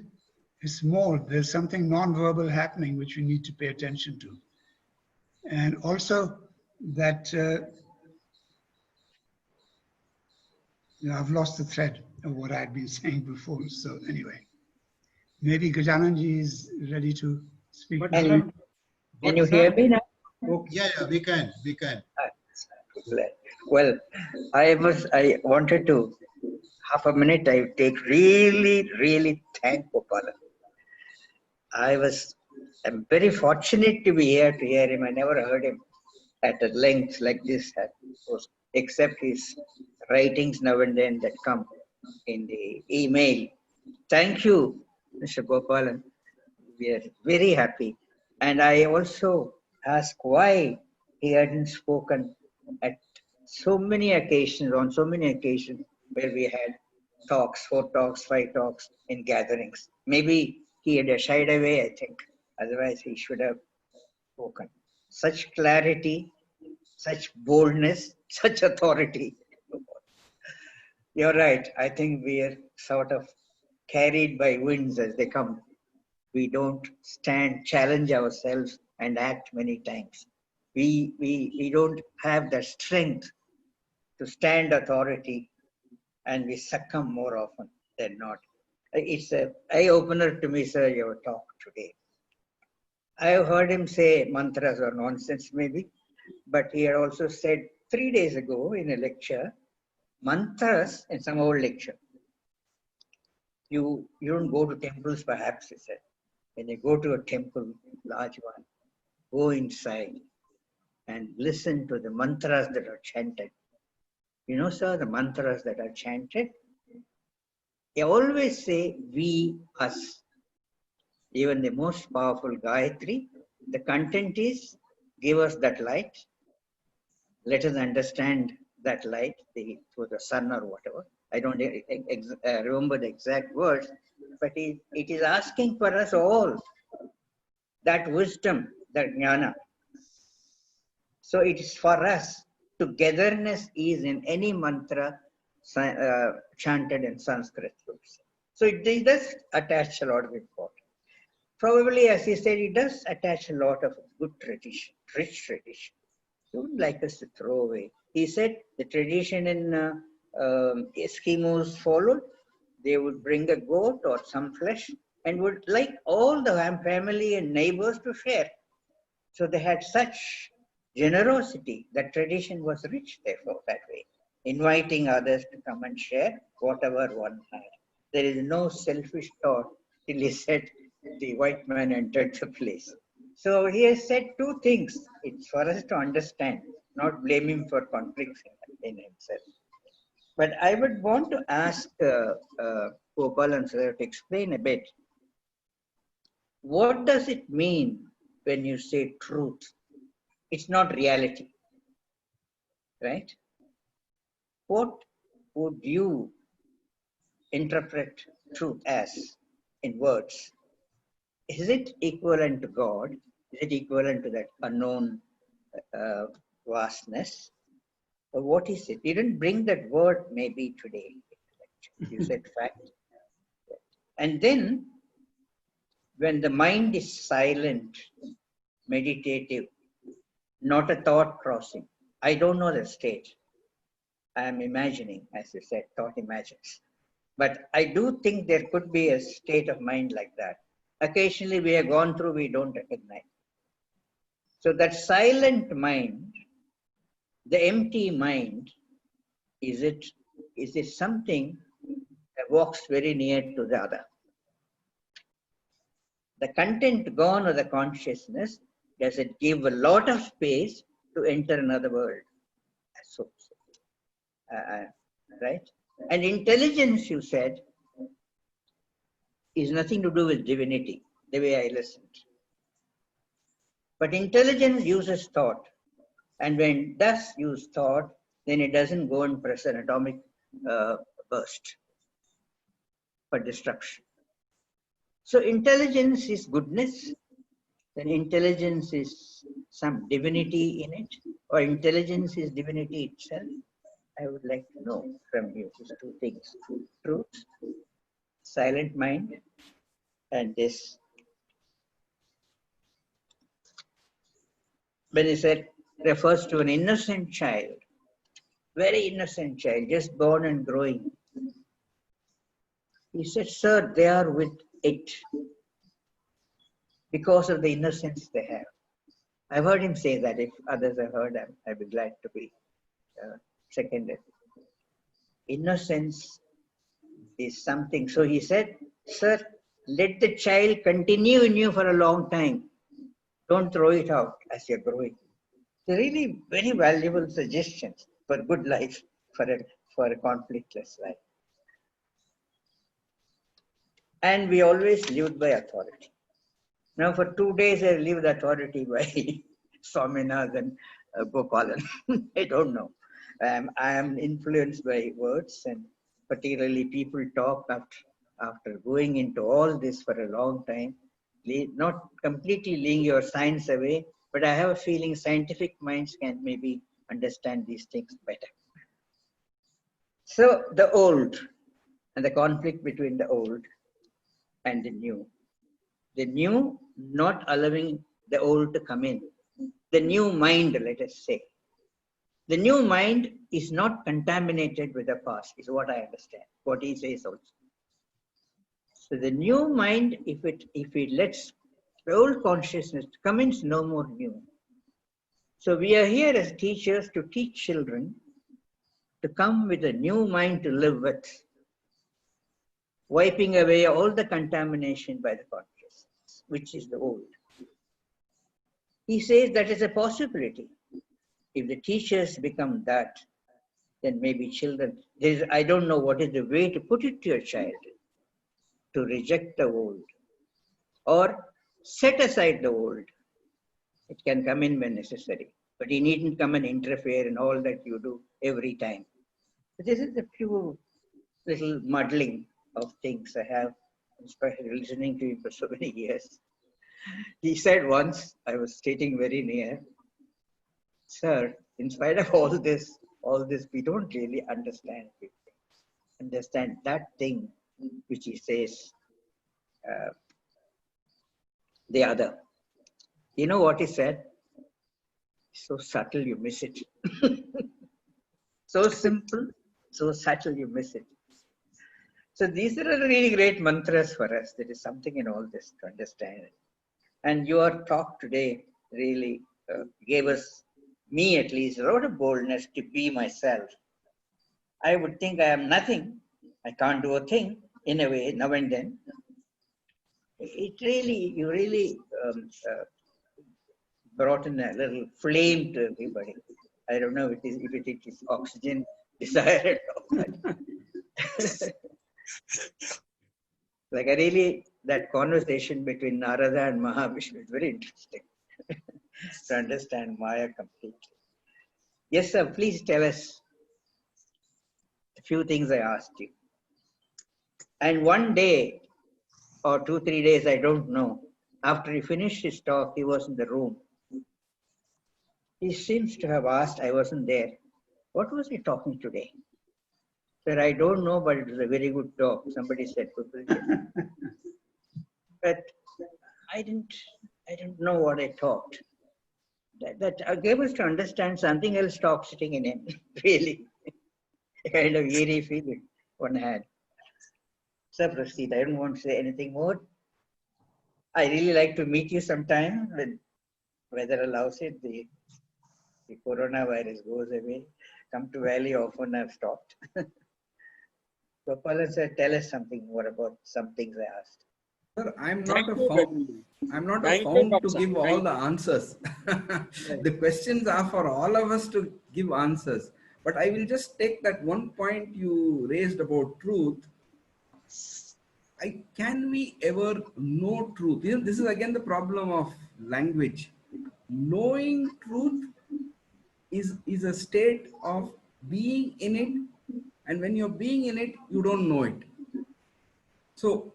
small, there's something non-verbal happening which we need to pay attention to. And also that, I've lost the thread of what I'd been saying before. So anyway, maybe Gajananji is ready to speak. Can you hear me now? Okay. Yeah, we can. Well, I wanted to, half a minute, I take really thank Gopalan. I'm very fortunate to be here to hear him. I never heard him at a length like this, except his writings now and then that come in the email. Thank you, Mr. Gopalan. We are very happy. And I also ask why he hadn't spoken at so many occasions, on so many occasions where we had talks, 4 talks, 5 talks in gatherings. Maybe he had shied away, I think. Otherwise, he should have spoken. Such clarity, such boldness, such authority. You're right. I think we are sort of carried by winds as they come. We don't challenge ourselves and act many times. We don't have the strength to stand authority, and we succumb more often than not. It's an eye-opener to me, sir, your talk today. I have heard him say mantras are nonsense maybe, but he had also said 3 days ago in a lecture, mantras in some old lecture. You don't go to temples perhaps, he said. When you go to a temple, large one, go inside and listen to the mantras that are chanted. You know, sir, the mantras that are chanted, they always say we, us. Even the most powerful Gayatri, the content is, give us that light. Let us understand that light through the sun or whatever. I don't remember the exact words, but it is asking for us all that wisdom, that jnana. So it is for us. Togetherness is in any mantra chanted in Sanskrit. So it does attach a lot of importance. Probably, as he said, it does attach a lot of good tradition, rich tradition. He would like us to throw away. He said the tradition in Eskimos followed. They would bring a goat or some flesh and would like all the family and neighbors to share. So they had such generosity. That tradition was rich, therefore, that way, inviting others to come and share whatever one had. There is no selfish thought till he said the white man entered the place. So he has said two things. It's for us to understand, not blame him for conflicts in himself. But I would want to ask Gopalan sir to explain a bit. What does it mean when you say truth? It's not reality, right? What would you interpret truth as in words? Is it equivalent to God? Is it equivalent to that unknown vastness? Or what is it? You didn't bring that word maybe today. You said fact. And then, when the mind is silent, meditative, not a thought crossing. I don't know the state. I am imagining, as you said, thought imagines. But I do think there could be a state of mind like that. Occasionally we have gone through, we don't recognize. So that silent mind, the empty mind, is it something that walks very near to the other? The content gone of the consciousness, does it give a lot of space to enter another world? So, right? And intelligence, you said, is nothing to do with divinity, the way I listened. But intelligence uses thought. And when it does use thought, then it doesn't go and press an atomic burst for destruction. So intelligence is goodness, then intelligence is some divinity in it, or intelligence is divinity itself. I would like to know from you these two things: truth, silent mind, and this. When he said, refers to an innocent child, very innocent child, just born and growing. He said, sir, they are with it because of the innocence they have. I've heard him say that. If others have heard him, I'd be glad to be seconded. Innocence is something. So he said, sir, let the child continue in you for a long time. Don't throw it out as you're growing. They're really very valuable suggestions for good life, for a conflictless life. And we always lived by authority. Now for 2 days I lived authority by Swaminath and Gopalan. I don't know. I am influenced by words, and particularly people talk after going into all this for a long time, not completely laying your science away, but I have a feeling scientific minds can maybe understand these things better. So the old and the conflict between the old and the new. The new not allowing the old to come in. The new mind, let us say. The new mind is not contaminated with the past, is what I understand, what he says also. So the new mind, if it lets the old consciousness come in, no more new. So we are here as teachers to teach children to come with a new mind to live with, wiping away all the contamination by the consciousness, which is the old. He says that is a possibility. If the teachers become that, then maybe children, I don't know what is the way to put it to your child, to reject the old or set aside the old. It can come in when necessary, but he needn't come and interfere in all that you do every time. But this is a few little muddling of things I have, especially listening to him for so many years. He said once, I was sitting very near, sir, in spite of all this, we don't really understand it. Understand that thing which he says, the other. You know what he said? So subtle you miss it. So simple, so subtle you miss it. So these are really great mantras for us. There is something in all this to understand it. And your talk today really gave us, me at least, a lot of boldness to be myself. I would think I am nothing. I can't do a thing in a way now and then. It really, you really brought in a little flame to everybody. I don't know if it is oxygen desired or not. Like that conversation between Narada and Mahavishnu is very interesting to understand Maya completely. Yes, sir, please tell us a few things I asked you. And one day or 2-3 days, I don't know, after he finished his talk, he was in the room. He seems to have asked, I wasn't there, what was he talking today? Sir, I don't know, but it was a very good talk. Somebody said, but I didn't know what I talked. That gave us to understand something else talk sitting in him, really. A kind of eerie feeling one had. Sir, proceed. I don't want to say anything more. I really like to meet you sometime when weather allows it. The coronavirus goes away. Come to Valley often I've stopped. Gopalan sir, tell us something more about some things I asked. Sir, I'm Thank not a you very found. much. I'm not a Thank you, found to Doctor. give all Thank the you. answers. The questions are for all of us to give answers. But I will just take that one point you raised about truth. Can we ever know truth? You know, this is again the problem of language. Knowing truth is a state of being in it, and when you're being in it, you don't know it. So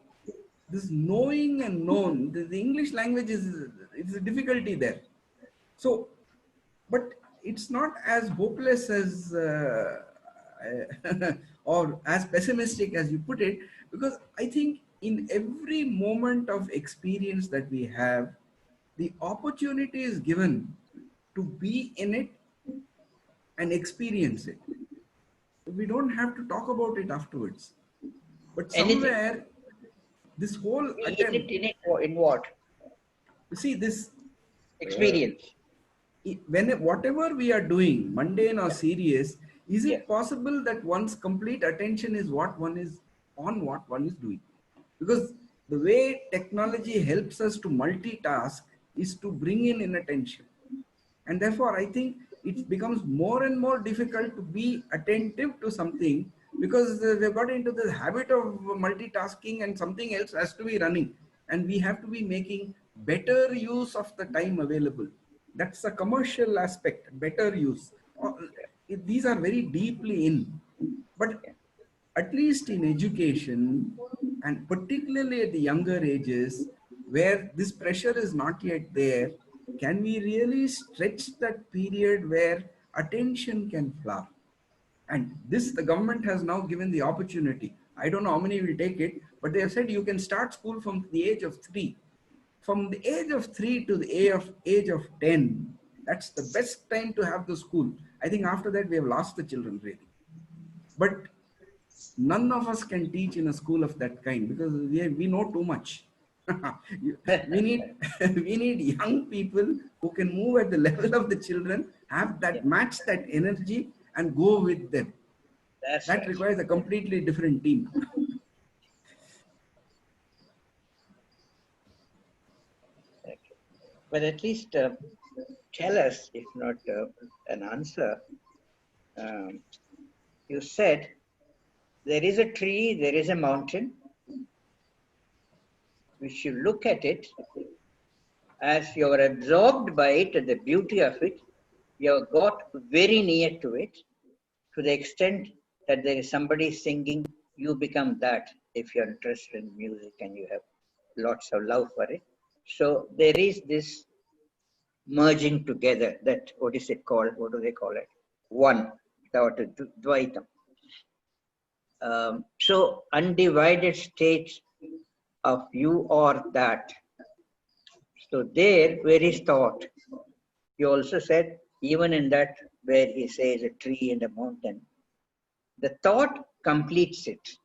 this knowing and known, the English language it's a difficulty there. So, but it's not as hopeless as or as pessimistic as you put it, because I think in every moment of experience that we have, the opportunity is given to be in it and experience it. We don't have to talk about it afterwards. But somewhere, this whole attempt... In what? See, this... Experience. Whatever we are doing, mundane or serious, is it possible that one's complete attention is what one is doing? Because the way technology helps us to multitask is to bring in inattention. And therefore, I think it becomes more and more difficult to be attentive to something, because we've got into the habit of multitasking and something else has to be running. And we have to be making better use of the time available. That's a commercial aspect, better use. These are very deeply in. But at least in education, and particularly at the younger ages, where this pressure is not yet there, can we really stretch that period where attention can flower? And this, the government has now given the opportunity. I don't know how many will take it, but they have said you can start school from the age of 3. From the age of 3 to the age of 10, that's the best time to have the school. I think after that, we have lost the children really. But none of us can teach in a school of that kind, because we know too much. we need young people who can move at the level of the children, have that match that energy and go with them. That requires a completely different team. But at least tell us, if not an answer. You said there is a tree, there is a mountain. Which you look at it, as you are absorbed by it and the beauty of it, you have got very near to it, to the extent that there is somebody singing, you become that if you're interested in music and you have lots of love for it. So there is this merging together, that, what is it called? What do they call it? One, Dvaitam. So undivided states of you or that. So there, where is thought? You also said even in that where he says a tree and a mountain, the thought completes it.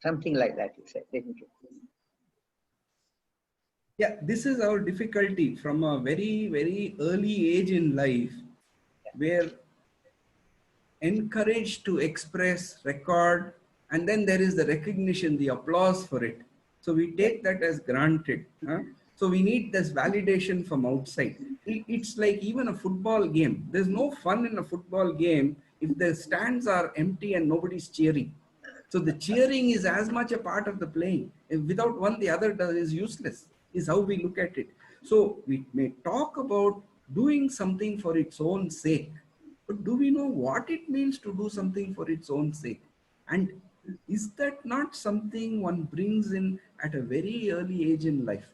Something like that, he said, didn't you? Yeah, this is our difficulty from a very, very early age in life. We're encouraged to express, record, and then there is the recognition, the applause for it. So we take that as granted. Huh? So we need this validation from outside. It's like even a football game. There's no fun in a football game if the stands are empty and nobody's cheering. So the cheering is as much a part of the playing. If without one, the other is useless, is how we look at it. So we may talk about doing something for its own sake, but do we know what it means to do something for its own sake? And is that not something one brings in at a very early age in life?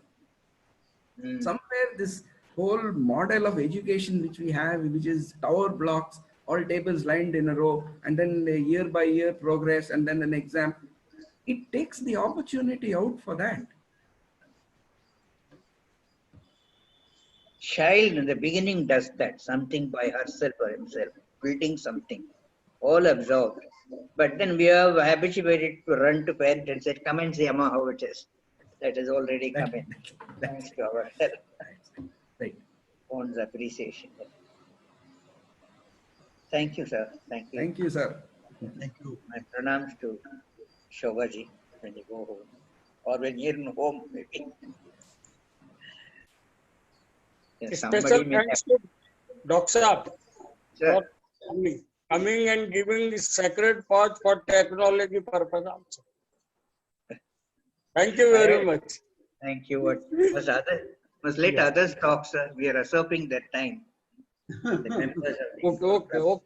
Somewhere this whole model of education which we have, which is tower blocks, all tables lined in a row, and then a year by year progress, and then an exam, it takes the opportunity out for that. Child in the beginning does that, something by herself or himself, building something, all absorbed. But then we are habituated to run to parent and say, come and see Amma how it is. That has already come in. Thanks to our help. Right. One's appreciation. Thank you, sir. Thank you. Thank you, sir. Thank you. My pranams to Shobhaji when you go home. Or when you're in home, maybe. Yeah, Special thanks to Dr. Saab Sir. for coming and giving this sacred pause for technology purpose also. Thank you very much. Thank you. Must let others talk, sir. We are usurping that time. The members of the Okay.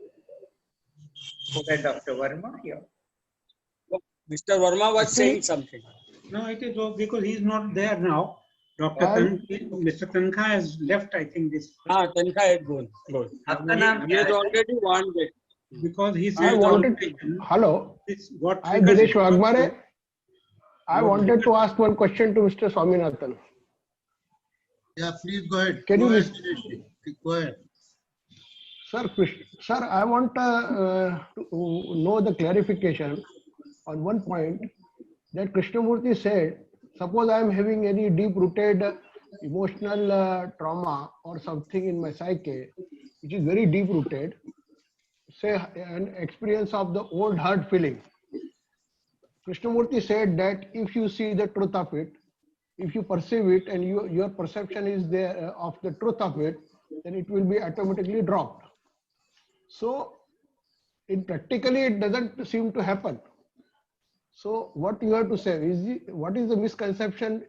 Okay, Dr. Verma here. Mr. Verma was saying something. No, it is because he's not there now. Mr. Tankha has left, I think, this. Tankha is gone. He has already warned it. Because he I said, wanted hello. I Dinesh Wagmare. I wanted to ask one question to Mr. Swaminathan. Yeah, please go ahead. Can Go you ahead, Dinesh. Go ahead. Sir, I want to know the clarification on one point that Krishnamurti said, suppose I am having any deep-rooted emotional trauma or something in my psyche, which is very deep-rooted, say an experience of the old hurt feeling. Krishnamurti said that if you see the truth of it, if you perceive it and your perception is there of the truth of it, then it will be automatically dropped. So, practically it doesn't seem to happen. So, what you have to say is, what is the misconception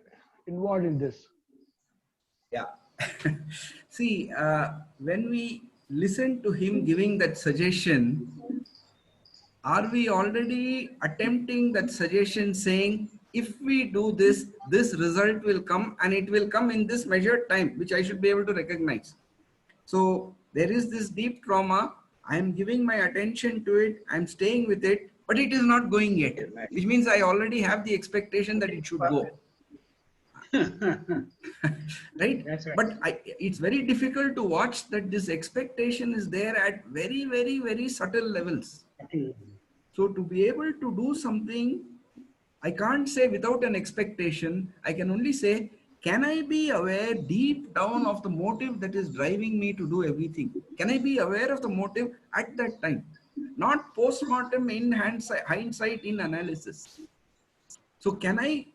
involved in this? Yeah. See, when we listen to him giving that suggestion, are we already attempting that suggestion saying, if we do this, this result will come and it will come in this measured time, which I should be able to recognize. So there is this deep trauma. I am giving my attention to it. I'm staying with it, but it is not going yet, which means I already have the expectation that it should go. Right? That's right. But it's very difficult to watch that this expectation is there at very, very, very subtle levels. So to be able to do something, I can't say without an expectation. I can only say, can I be aware deep down of the motive that is driving me to do everything? Can I be aware of the motive at that time? Not post-mortem in hindsight in analysis. So can I,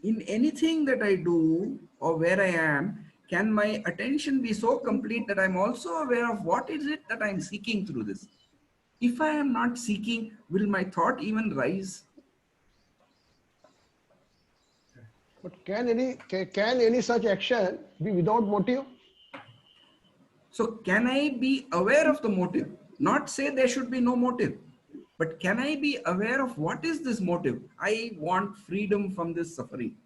in anything that I do or where I am, can my attention be so complete that I'm also aware of what is it that I'm seeking through this? If I am not seeking, will my thought even rise? But can any such action be without motive? So can I be aware of the motive? Not say there should be no motive, but can I be aware of what is this motive? I want freedom from this suffering,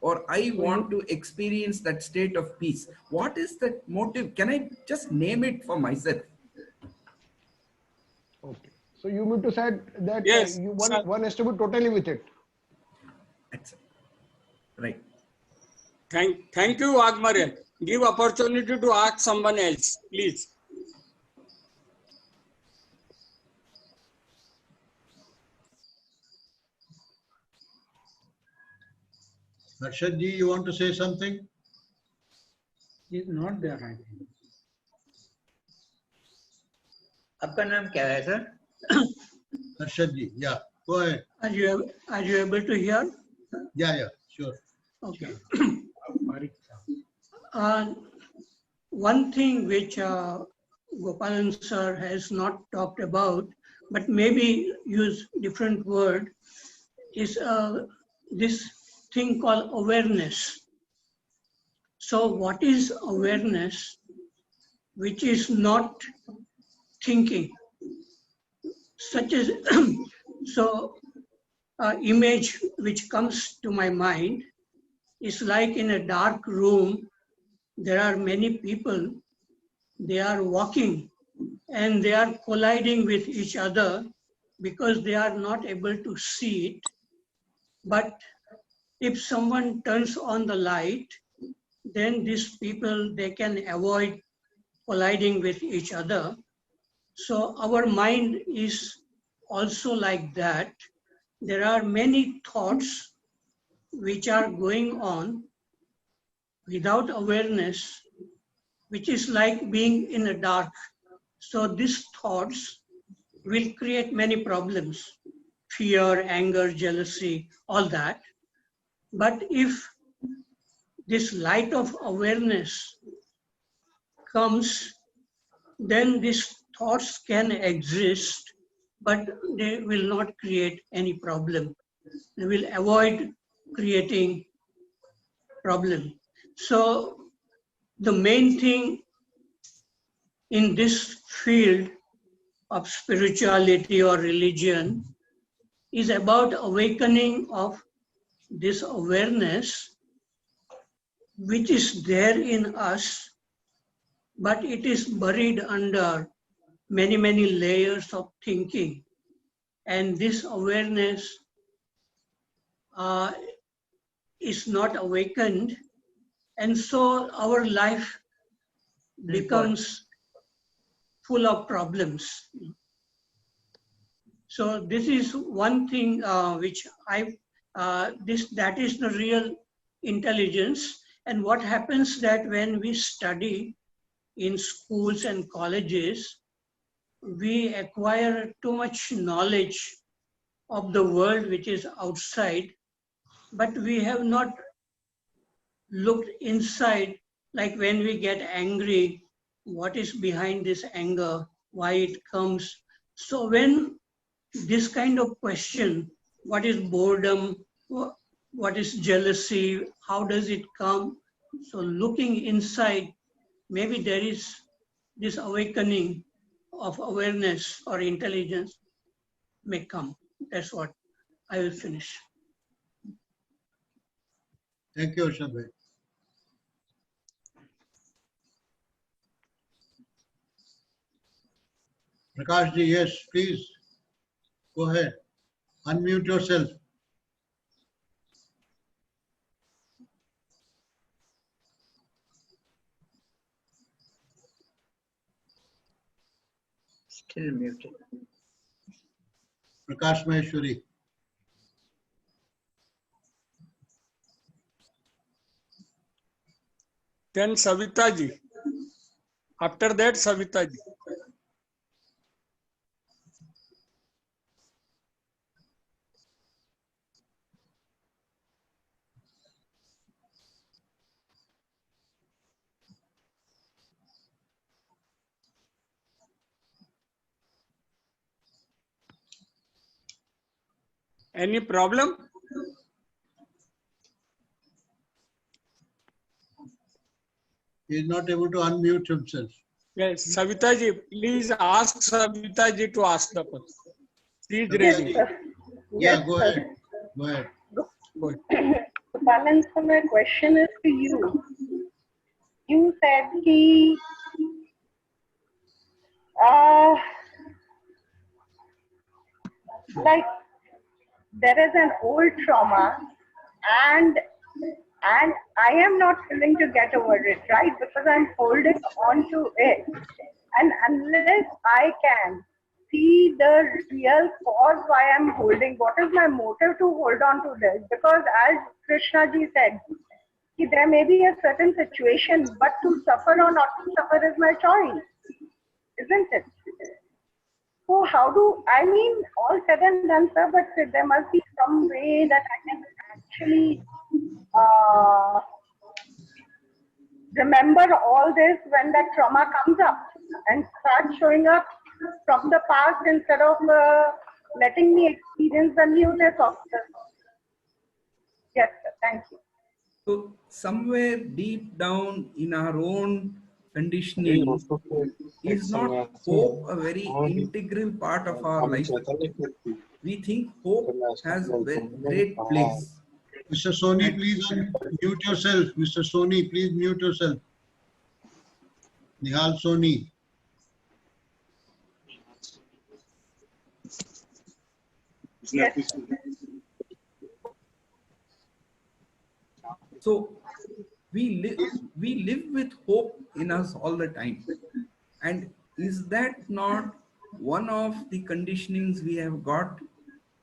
or I want to experience that state of peace. What is that motive? Can I just name it for myself? Okay. So you mean to say that Yes, one has to be totally with it. That's right. Thank you, Wagmare. Give opportunity to ask someone else, please. Harshad ji, you want to say something? He's not there, I think. आपका नाम क्या है sir? Harshad ji, yeah, go ahead. Are you able to hear? Yeah, sure. Okay. One thing which Gopalan sir has not talked about, but maybe use different word, is this thing called awareness. So what is awareness which is not thinking? Such as, so image which comes to my mind is like in a dark room, there are many people, they are walking and they are colliding with each other because they are not able to see it. But if someone turns on the light, then these people, they can avoid colliding with each other. So our mind is also like that. There are many thoughts which are going on without awareness, which is like being in a dark. So these thoughts will create many problems, fear, anger, jealousy, all that. But if this light of awareness comes, then these thoughts can exist, but they will not create any problem. They will avoid creating problem. So the main thing in this field of spirituality or religion is about awakening of this awareness which is there in us, but it is buried under many, many layers of thinking. And this awareness is not awakened. And so our life becomes full of problems. So this is one thing which that is the real intelligence. And what happens that when we study in schools and colleges, we acquire too much knowledge of the world which is outside, but we have not looked inside, like when we get angry, what is behind this anger, why it comes. So when this kind of question, what is boredom, what is jealousy, how does it come? So looking inside, maybe there is this awakening of awareness or intelligence may come. That's what I will finish. Thank you, Harshad bhai. Prakash ji, yes, please. Go ahead. Unmute yourself. Still muted. Prakash Maheshwari. Then Savita ji. After that, Savita ji. Any problem? He is not able to unmute himself. Yes, Savita ji, please ask Savita ji to ask the question. She is ready. Yeah, go ahead. Go ahead. Go ahead. Gopalan, so my question is to you. You said कि like there is an old trauma and and I am not willing to get over it, right? Because I'm holding on to it. And unless I can see the real cause why I'm holding, what is my motive to hold on to this? Because as Krishna ji said, there may be a certain situation, but to suffer or not to suffer is my choice, isn't it? So how do, I mean, all said and done, sir, but there must be some way that I can actually remember all this when that trauma comes up and start showing up from the past instead of letting me experience the newness of this. Yes, sir, thank you. So somewhere deep down in our own conditioning, is not hope a very integral part of our life? We think hope has a very great place. Mr. Soni, please mute yourself. Mr. Soni, please mute yourself. Nihal Soni. Yes. So we live with hope in us all the time. And is that not one of the conditionings we have got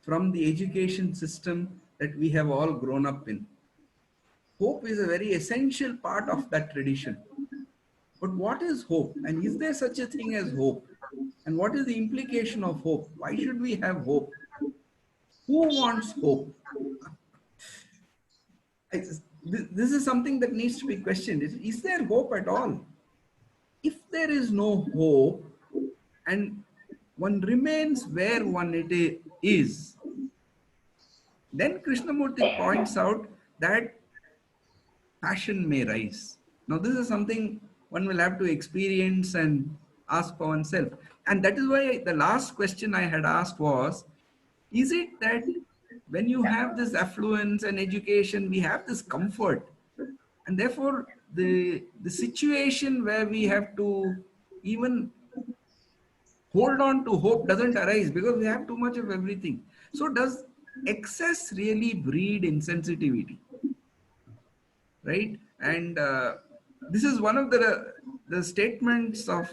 from the education system that we have all grown up in? Hope is a very essential part of that tradition. But what is hope? And is there such a thing as hope? And what is the implication of hope? Why should we have hope? Who wants hope? This is something that needs to be questioned. Is there hope at all? If there is no hope and one remains where one is, then Krishnamurti points out that passion may rise. Now, this is something one will have to experience and ask for oneself. And that is why the last question I had asked was, is it that when you have this affluence and education, we have this comfort, and therefore the situation where we have to even hold on to hope doesn't arise because we have too much of everything? So does excess really breed insensitivity? Right? And this is one of the statements of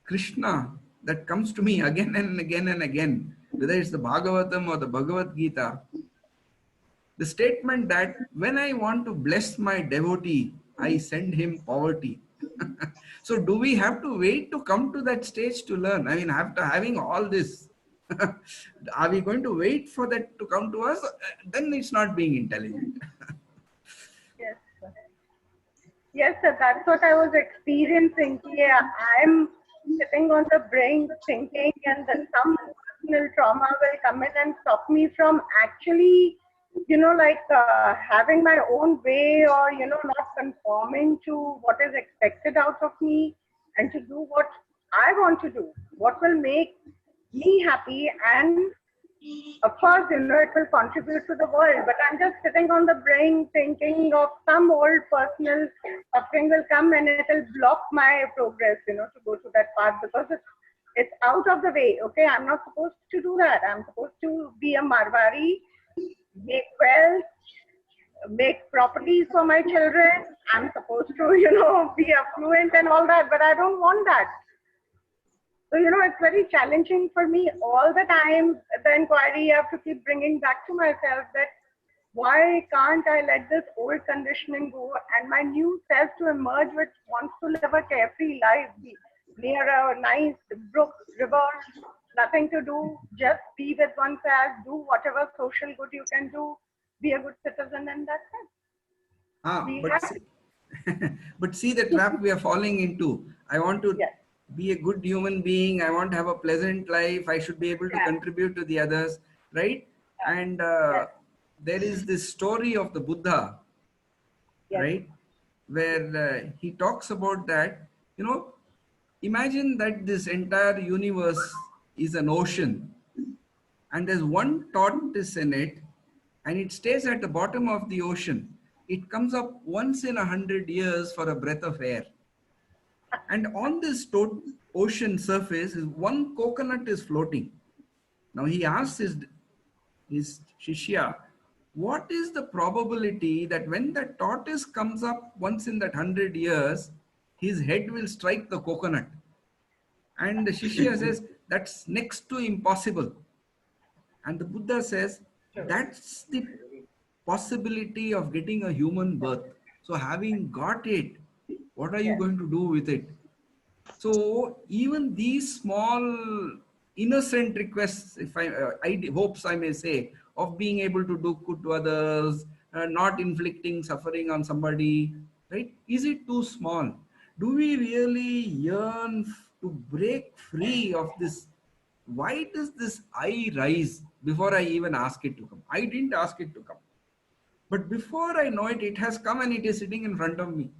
Krishna that comes to me again and again and again, whether it's the Bhagavatam or the Bhagavad Gita. The statement that when I want to bless my devotee, I send him poverty. So do we have to wait to come to that stage to learn? I mean, after having all this, are we going to wait for that to come to us? Then it's not being intelligent. Yes, sir. Yes, sir, that's what I was experiencing. Yeah, I'm sitting on the brink thinking, and then some personal trauma will come in and stop me from actually, like having my own way, or, not conforming to what is expected out of me, and to do what I want to do, what will make me happy. And of course, it will contribute to the world, but I'm just sitting on the brain thinking of some old personal suffering will come and it will block my progress, to go to that path, because it's out of the way. Okay, I'm not supposed to do that. I'm supposed to be a Marwari, make wealth, make properties for my children. I'm supposed to, be affluent and all that, but I don't want that. So, it's very challenging for me all the time. The inquiry I have to keep bringing back to myself, that why can't I let this old conditioning go and my new self to emerge, which wants to live a carefree life, be near a nice brook, river, nothing to do, just be with oneself, do whatever social good you can do, be a good citizen, and that's it. But see the trap we are falling into. I want to be a good human being. I want to have a pleasant life. I should be able to contribute to the others, right? And there is this story of the Buddha, right? Where he talks about that, imagine that this entire universe is an ocean and there's one tortoise in it, and it stays at the bottom of the ocean. It comes up once in 100 years for a breath of air. And on this ocean surface, one coconut is floating. Now he asks his Shishya, what is the probability that when that tortoise comes up once in that 100 years, his head will strike the coconut? And the Shishya says, that's next to impossible. And the Buddha says, that's the possibility of getting a human birth. So having got it, what are you going to do with it? So even these small innocent requests, if I hopes I may say, of being able to do good to others, not inflicting suffering on somebody, right? Is it too small? Do we really yearn to break free of this? Why does this I rise before I even ask it to come? I didn't ask it to come. But before I know it, it has come and it is sitting in front of me,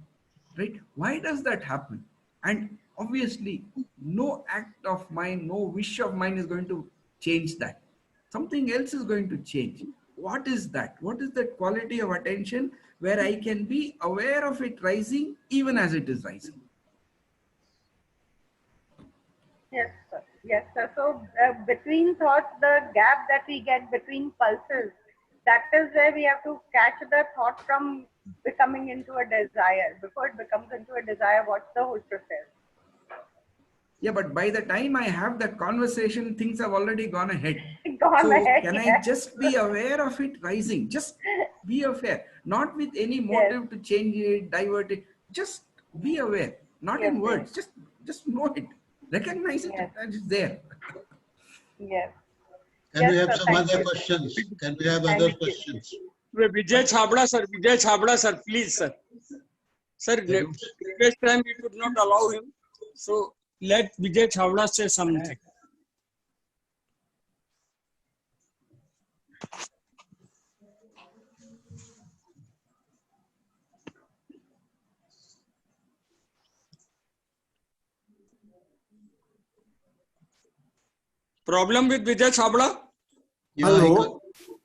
right? Why does that happen? And obviously, no act of mine, no wish of mine is going to change that. Something else is going to change. What is that? What is that quality of attention where I can be aware of it rising even as it is rising? Yes, sir. Yes, sir. So between thoughts, the gap that we get between pulses, that is where we have to catch the thought from becoming into a desire. Before it becomes into a desire, what's the whole process? Yeah, but by the time I have that conversation, things have already gone ahead. Can I just be aware of it rising? Just be aware, not with any motive to change it, divert it. Just be aware, not in words. Just know it, recognize it, and it's there. Yes. Can we have some other questions? Can we have other questions? Vijay Chhabra sir, please sir. Sir, previous time we could not allow him. So let Vijay Chhabra say something. Problem with Vijay Chhabra? Yeah, Hello.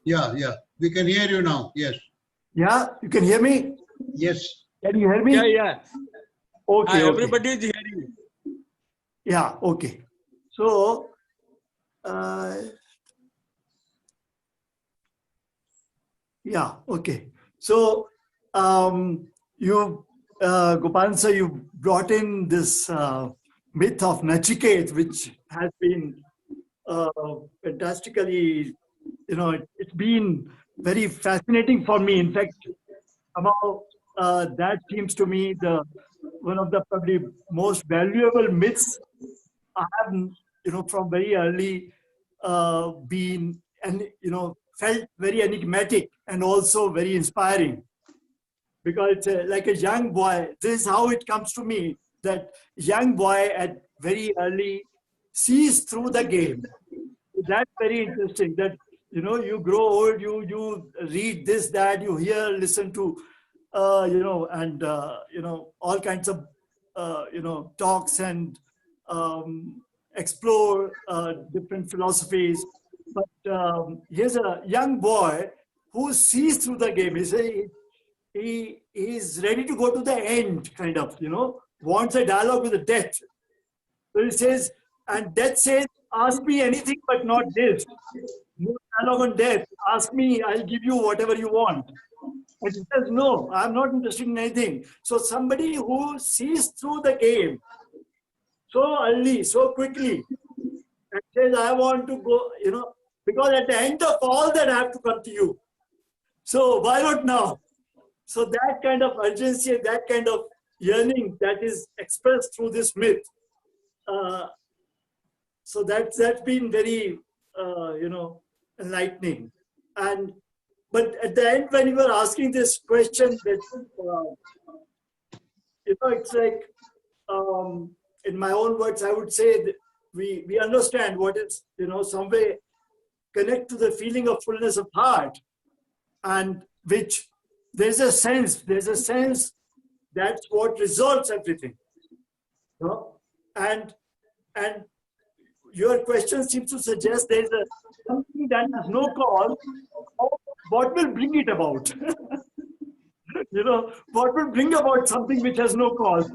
Yeah. We can hear you now. Yes. Yeah, you can hear me? Yes. Can you hear me? Yeah. Okay. Everybody is hearing you. Yeah, okay. So, yeah, okay. So, Gopalan sir, you brought in this myth of Nachiket, which has been fantastically, it's been very fascinating for me. In fact, somehow that seems to me one of the probably most valuable myths I have, from very early been and felt very enigmatic and also very inspiring, because it's like a young boy. This is how it comes to me, that young boy at very early sees through the game. That's very interesting. That you grow old, you read this, that, you hear, listen to, and all kinds of talks and explore different philosophies. But here's a young boy who sees through the game. He is ready to go to the end, kind of, wants a dialogue with the death. So he says, and death says, ask me anything but not this. No dialogue on death. Ask me, I'll give you whatever you want. And he says, no, I'm not interested in anything. So somebody who sees through the game so early, so quickly, and says, I want to go, because at the end of all that, I have to come to you. So why not now? So that kind of urgency, that kind of yearning that is expressed through this myth. So that's been very, enlightening. But at the end, when you were asking this question, that it's like, in my own words, I would say that we understand what is, some way connect to the feeling of fullness of heart, and which there's a sense that's what resolves everything. And your question seems to suggest there's something that has no cause. What will bring it about? What will bring about something which has no cause?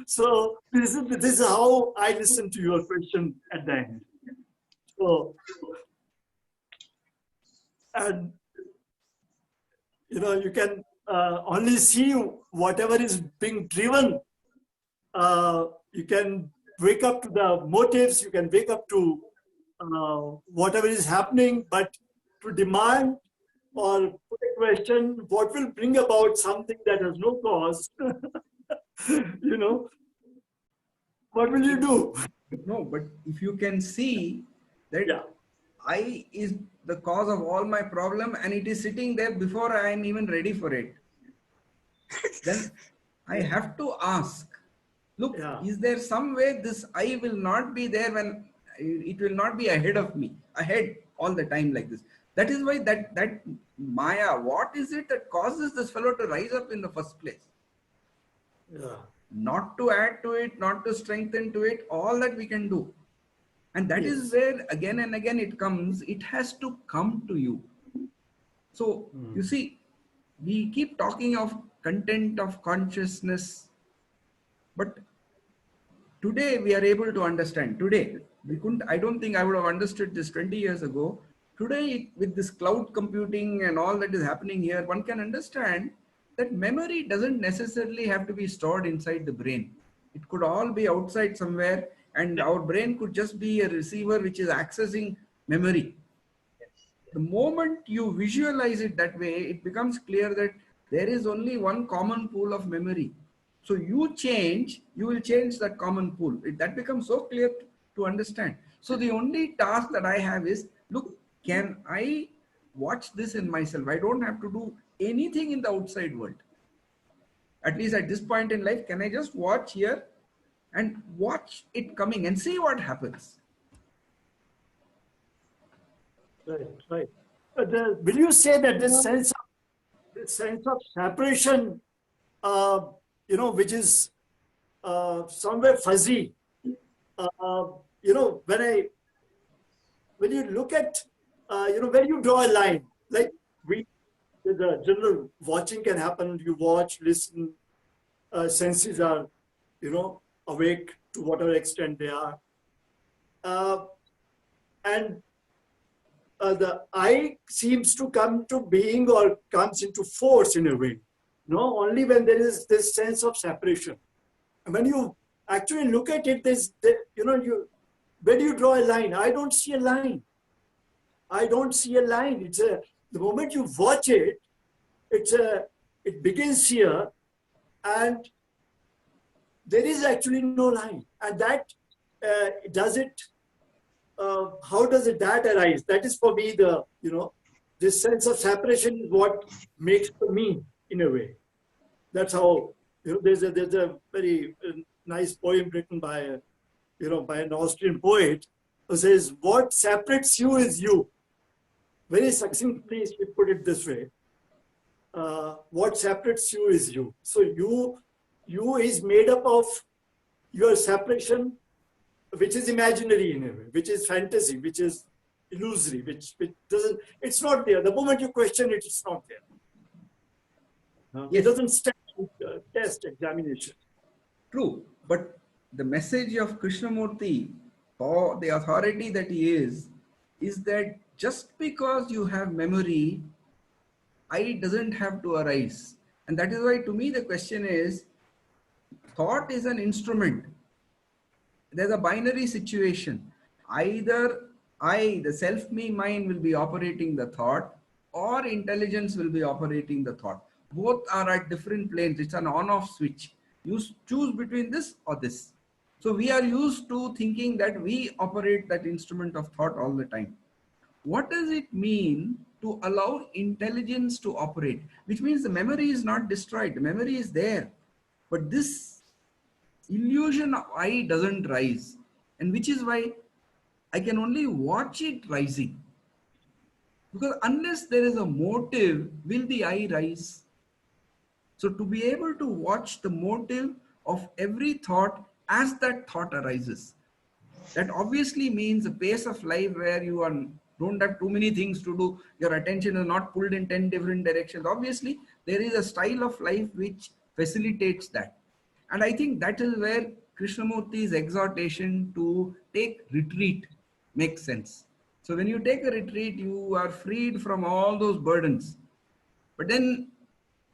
So this is how I listen to your question at the end. So and you can only see whatever is being driven. You can wake up to the motives, you can wake up to whatever is happening, but to demand or put a question, what will bring about something that has no cause, what will you do? No, but if you can see that Yeah. I is the cause of all my problem and it is sitting there before I am even ready for it, then I have to ask, look, Yeah. is there some way this I will not be there when it will not be ahead of me, ahead all the time like this? That is why that Maya, what is it that causes this fellow to rise up in the first place? Yeah. Not to add to it, not to strengthen to it, all that we can do. And that is where again and again it comes, it has to come to you. So you see, we keep talking of content of consciousness, but today we are able to understand. Today, we couldn't, I don't think I would have understood this 20 years ago. Today, with this cloud computing and all that is happening here, one can understand that memory doesn't necessarily have to be stored inside the brain. It could all be outside somewhere, and our brain could just be a receiver which is accessing memory. The moment you visualize it that way, it becomes clear that there is only one common pool of memory. So you change, you will change that common pool. That becomes so clear to understand. So the only task that I have is, look, can I watch this in myself? I don't have to do anything in the outside world. At least at this point in life, can I just watch here and watch it coming and see what happens? Right, right. But will you say that this sense of separation, which is somewhere fuzzy, when you look at, where you draw a line, like the general watching can happen, you watch, listen, senses are, awake to whatever extent they are. And the I seems to come to being or comes into force in a way, only when there is this sense of separation. And when you actually look at it, where do you draw a line? I don't see a line. I don't see a line. The moment you watch it, it begins here, and there is actually no line. And that does it. How does that arise? That is for me this sense of separation is what makes for me in a way. That's how there's a very nice poem written by by an Austrian poet who says, "What separates you is you." Very succinctly, she put it this way: "What separates you is you." So you is made up of your separation, which is imaginary in a way, which is fantasy, which is illusory, which doesn't, it's not there. The moment you question it, it's not there. It doesn't stand test examination. True, but the message of Krishnamurti, or the authority that he is that just because you have memory, I doesn't have to arise. And that is why to me the question is, thought is an instrument. There's a binary situation. Either the self-me mind will be operating the thought, or intelligence will be operating the thought. Both are at different planes. It's an on-off switch. You choose between this or this. So we are used to thinking that we operate that instrument of thought all the time. What does it mean to allow intelligence to operate? Which means the memory is not destroyed. The memory is there. But this illusion of I doesn't rise, and which is why I can only watch it rising, because unless there is a motive, will the I rise? So to be able to watch the motive of every thought as that thought arises, that obviously means a pace of life where you don't have too many things to do, your attention is not pulled in 10 different directions. Obviously there is a style of life which facilitates that. And I think that is where Krishnamurti's exhortation to take retreat makes sense. So when you take a retreat, you are freed from all those burdens. But then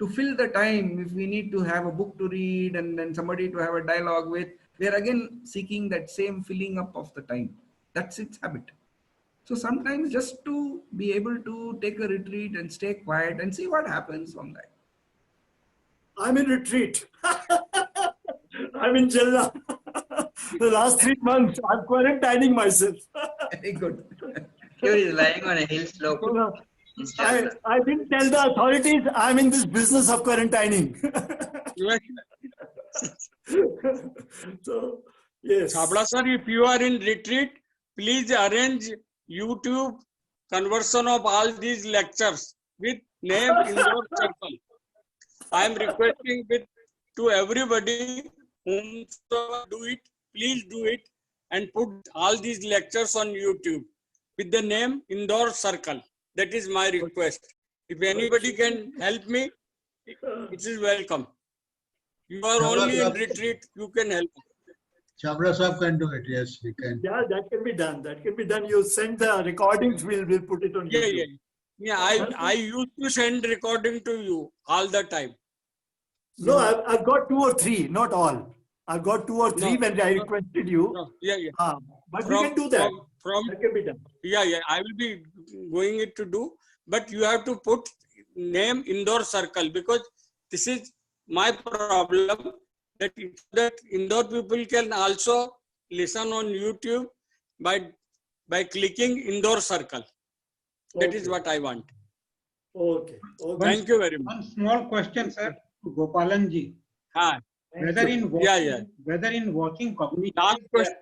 to fill the time, if we need to have a book to read and then somebody to have a dialogue with, we are again seeking that same filling up of the time. That's its habit. So sometimes just to be able to take a retreat and stay quiet and see what happens from that. I'm in retreat. I'm in Jalna. The last 3 months, I'm quarantining myself. Very good. Here is lying on a hill slope. I didn't tell the authorities I'm in this business of quarantining. So, yes. Chabla sir, if you are in retreat, please arrange YouTube conversion of all these lectures with name Indore Circle. I am requesting to everybody whomsoever do it, please do it and put all these lectures on YouTube with the name Indore Circle. That is my request. If anybody can help me, it is welcome. You are only in retreat, you can help. Chabra Sahab can do it. Yes, we can. Yeah, that can be done. That can be done. You send the recordings, we'll put it on YouTube. Yeah, I used to send recording to you all the time. No, I've got 2 or 3, not all. I've got 2 or 3 when I requested you. But we can do that. That can be done. Yeah, I will be going it to do. But you have to put name Indore Circle, because this is my problem, that Indore people can also listen on YouTube by clicking Indore Circle. That is what I want. Okay. Thank you very much. One small question, sir, to Gopalan ji. Whether in watching cognition. Last question,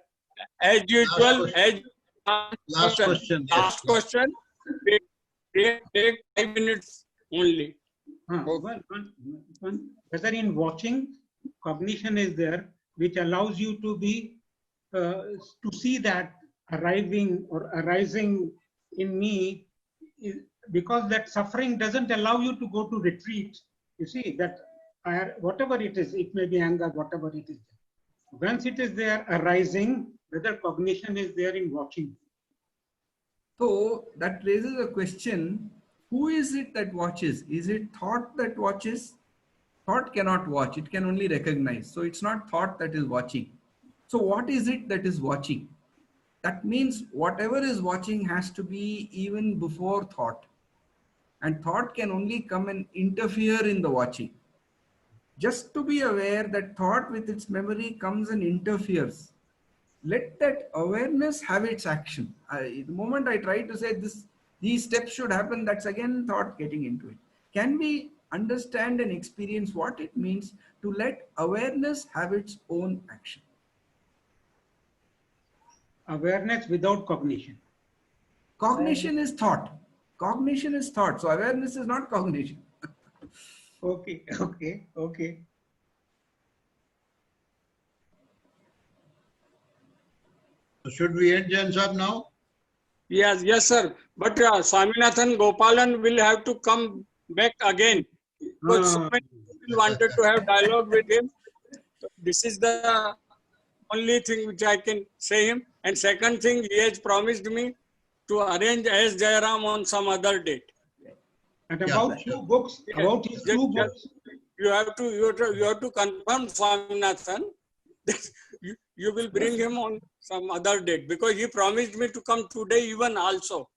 as usual, Last question. Last question. Take 5 minutes only. Whether in watching, cognition is there, which allows you to be to see that arising in me, because that suffering doesn't allow you to go to retreat. You see that whatever it is, it may be anger, whatever it is. Once it is there arising, whether cognition is there in watching. So that raises a question, who is it that watches? Is it thought that watches? Thought cannot watch, it can only recognize. So it's not thought that is watching. So what is it that is watching? That means whatever is watching has to be even before thought. And thought can only come and interfere in the watching. Just to be aware that thought with its memory comes and interferes. Let that awareness have its action. The moment I try to say these steps should happen, that's again thought getting into it. Can we understand and experience what it means to let awareness have its own action? Awareness without cognition. Cognition is thought. Cognition is thought. So awareness is not cognition. Okay. Should we end, Jan Sahab, now? Yes, sir. But Swaminathan Gopalan will have to come back again, because so many people wanted to have dialogue with him. So this is the only thing which I can say him. And second thing, he has promised me to arrange as Jayaram on some other date. And about two books, about his two books. You have to confirm, Swaminathan, that you will bring him on some other date, because he promised me to come today even also,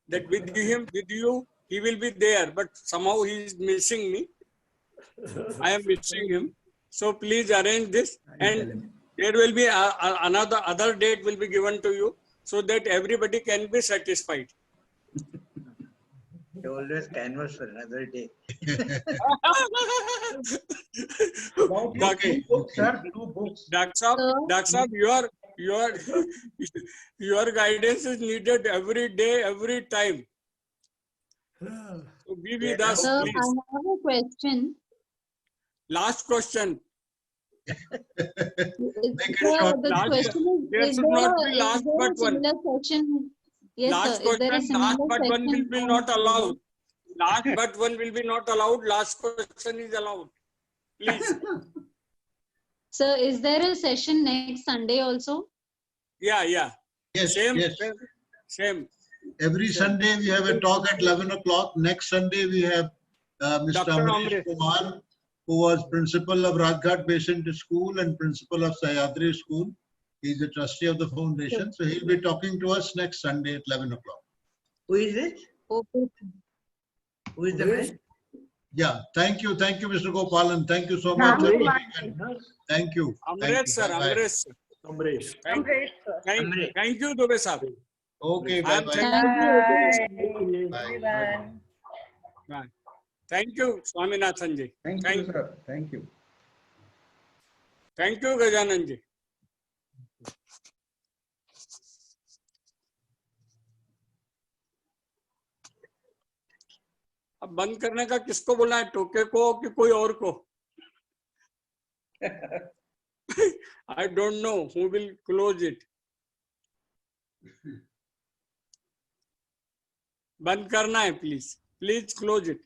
that with you he will be there, but somehow he is missing me. I am missing him. So please arrange this, and there will be other date will be given to you, so that everybody can be satisfied. You always canvas for another day. Two books. Dr. Sahab, your guidance is needed every day, every time. So be with us, Sir, please. I have a question. Last question. The question is There should not be last but one. Session? Yes, Last sir. Is there a question, last similar but one will session be not allowed. Last but one will be not allowed. Last question is allowed. Please. Sir, is there a session next Sunday also? Yeah. Yes, Same. yes. Same. Every Sunday we have a talk at 11 o'clock. Next Sunday we have Mr. Dr. Amresh Amresh. Kumar, who was principal of Rajghat Basic School and principal of Sayadri School. He's the trustee of the foundation. So he'll be talking to us next Sunday at 11 o'clock. Who is it? Okay. Who is the man? Yeah, thank you, Mr. Gopalan. Thank you so much. Thank you. Amresh sir, Bye-bye. Amresh sir. Amresh. Amresh, sir. Thank you, Dubey sir. Okay, I am bye-bye. thanking you. Bye, everyone. Bye. Thank you, Swaminathan ji. Thank you, sir. Thank you. Thank you, Gajanan ji. अब बंद करने का किसको बोलना है, टोके को कि कोई और को? I don't know who will close it. बंद करना है, please close it.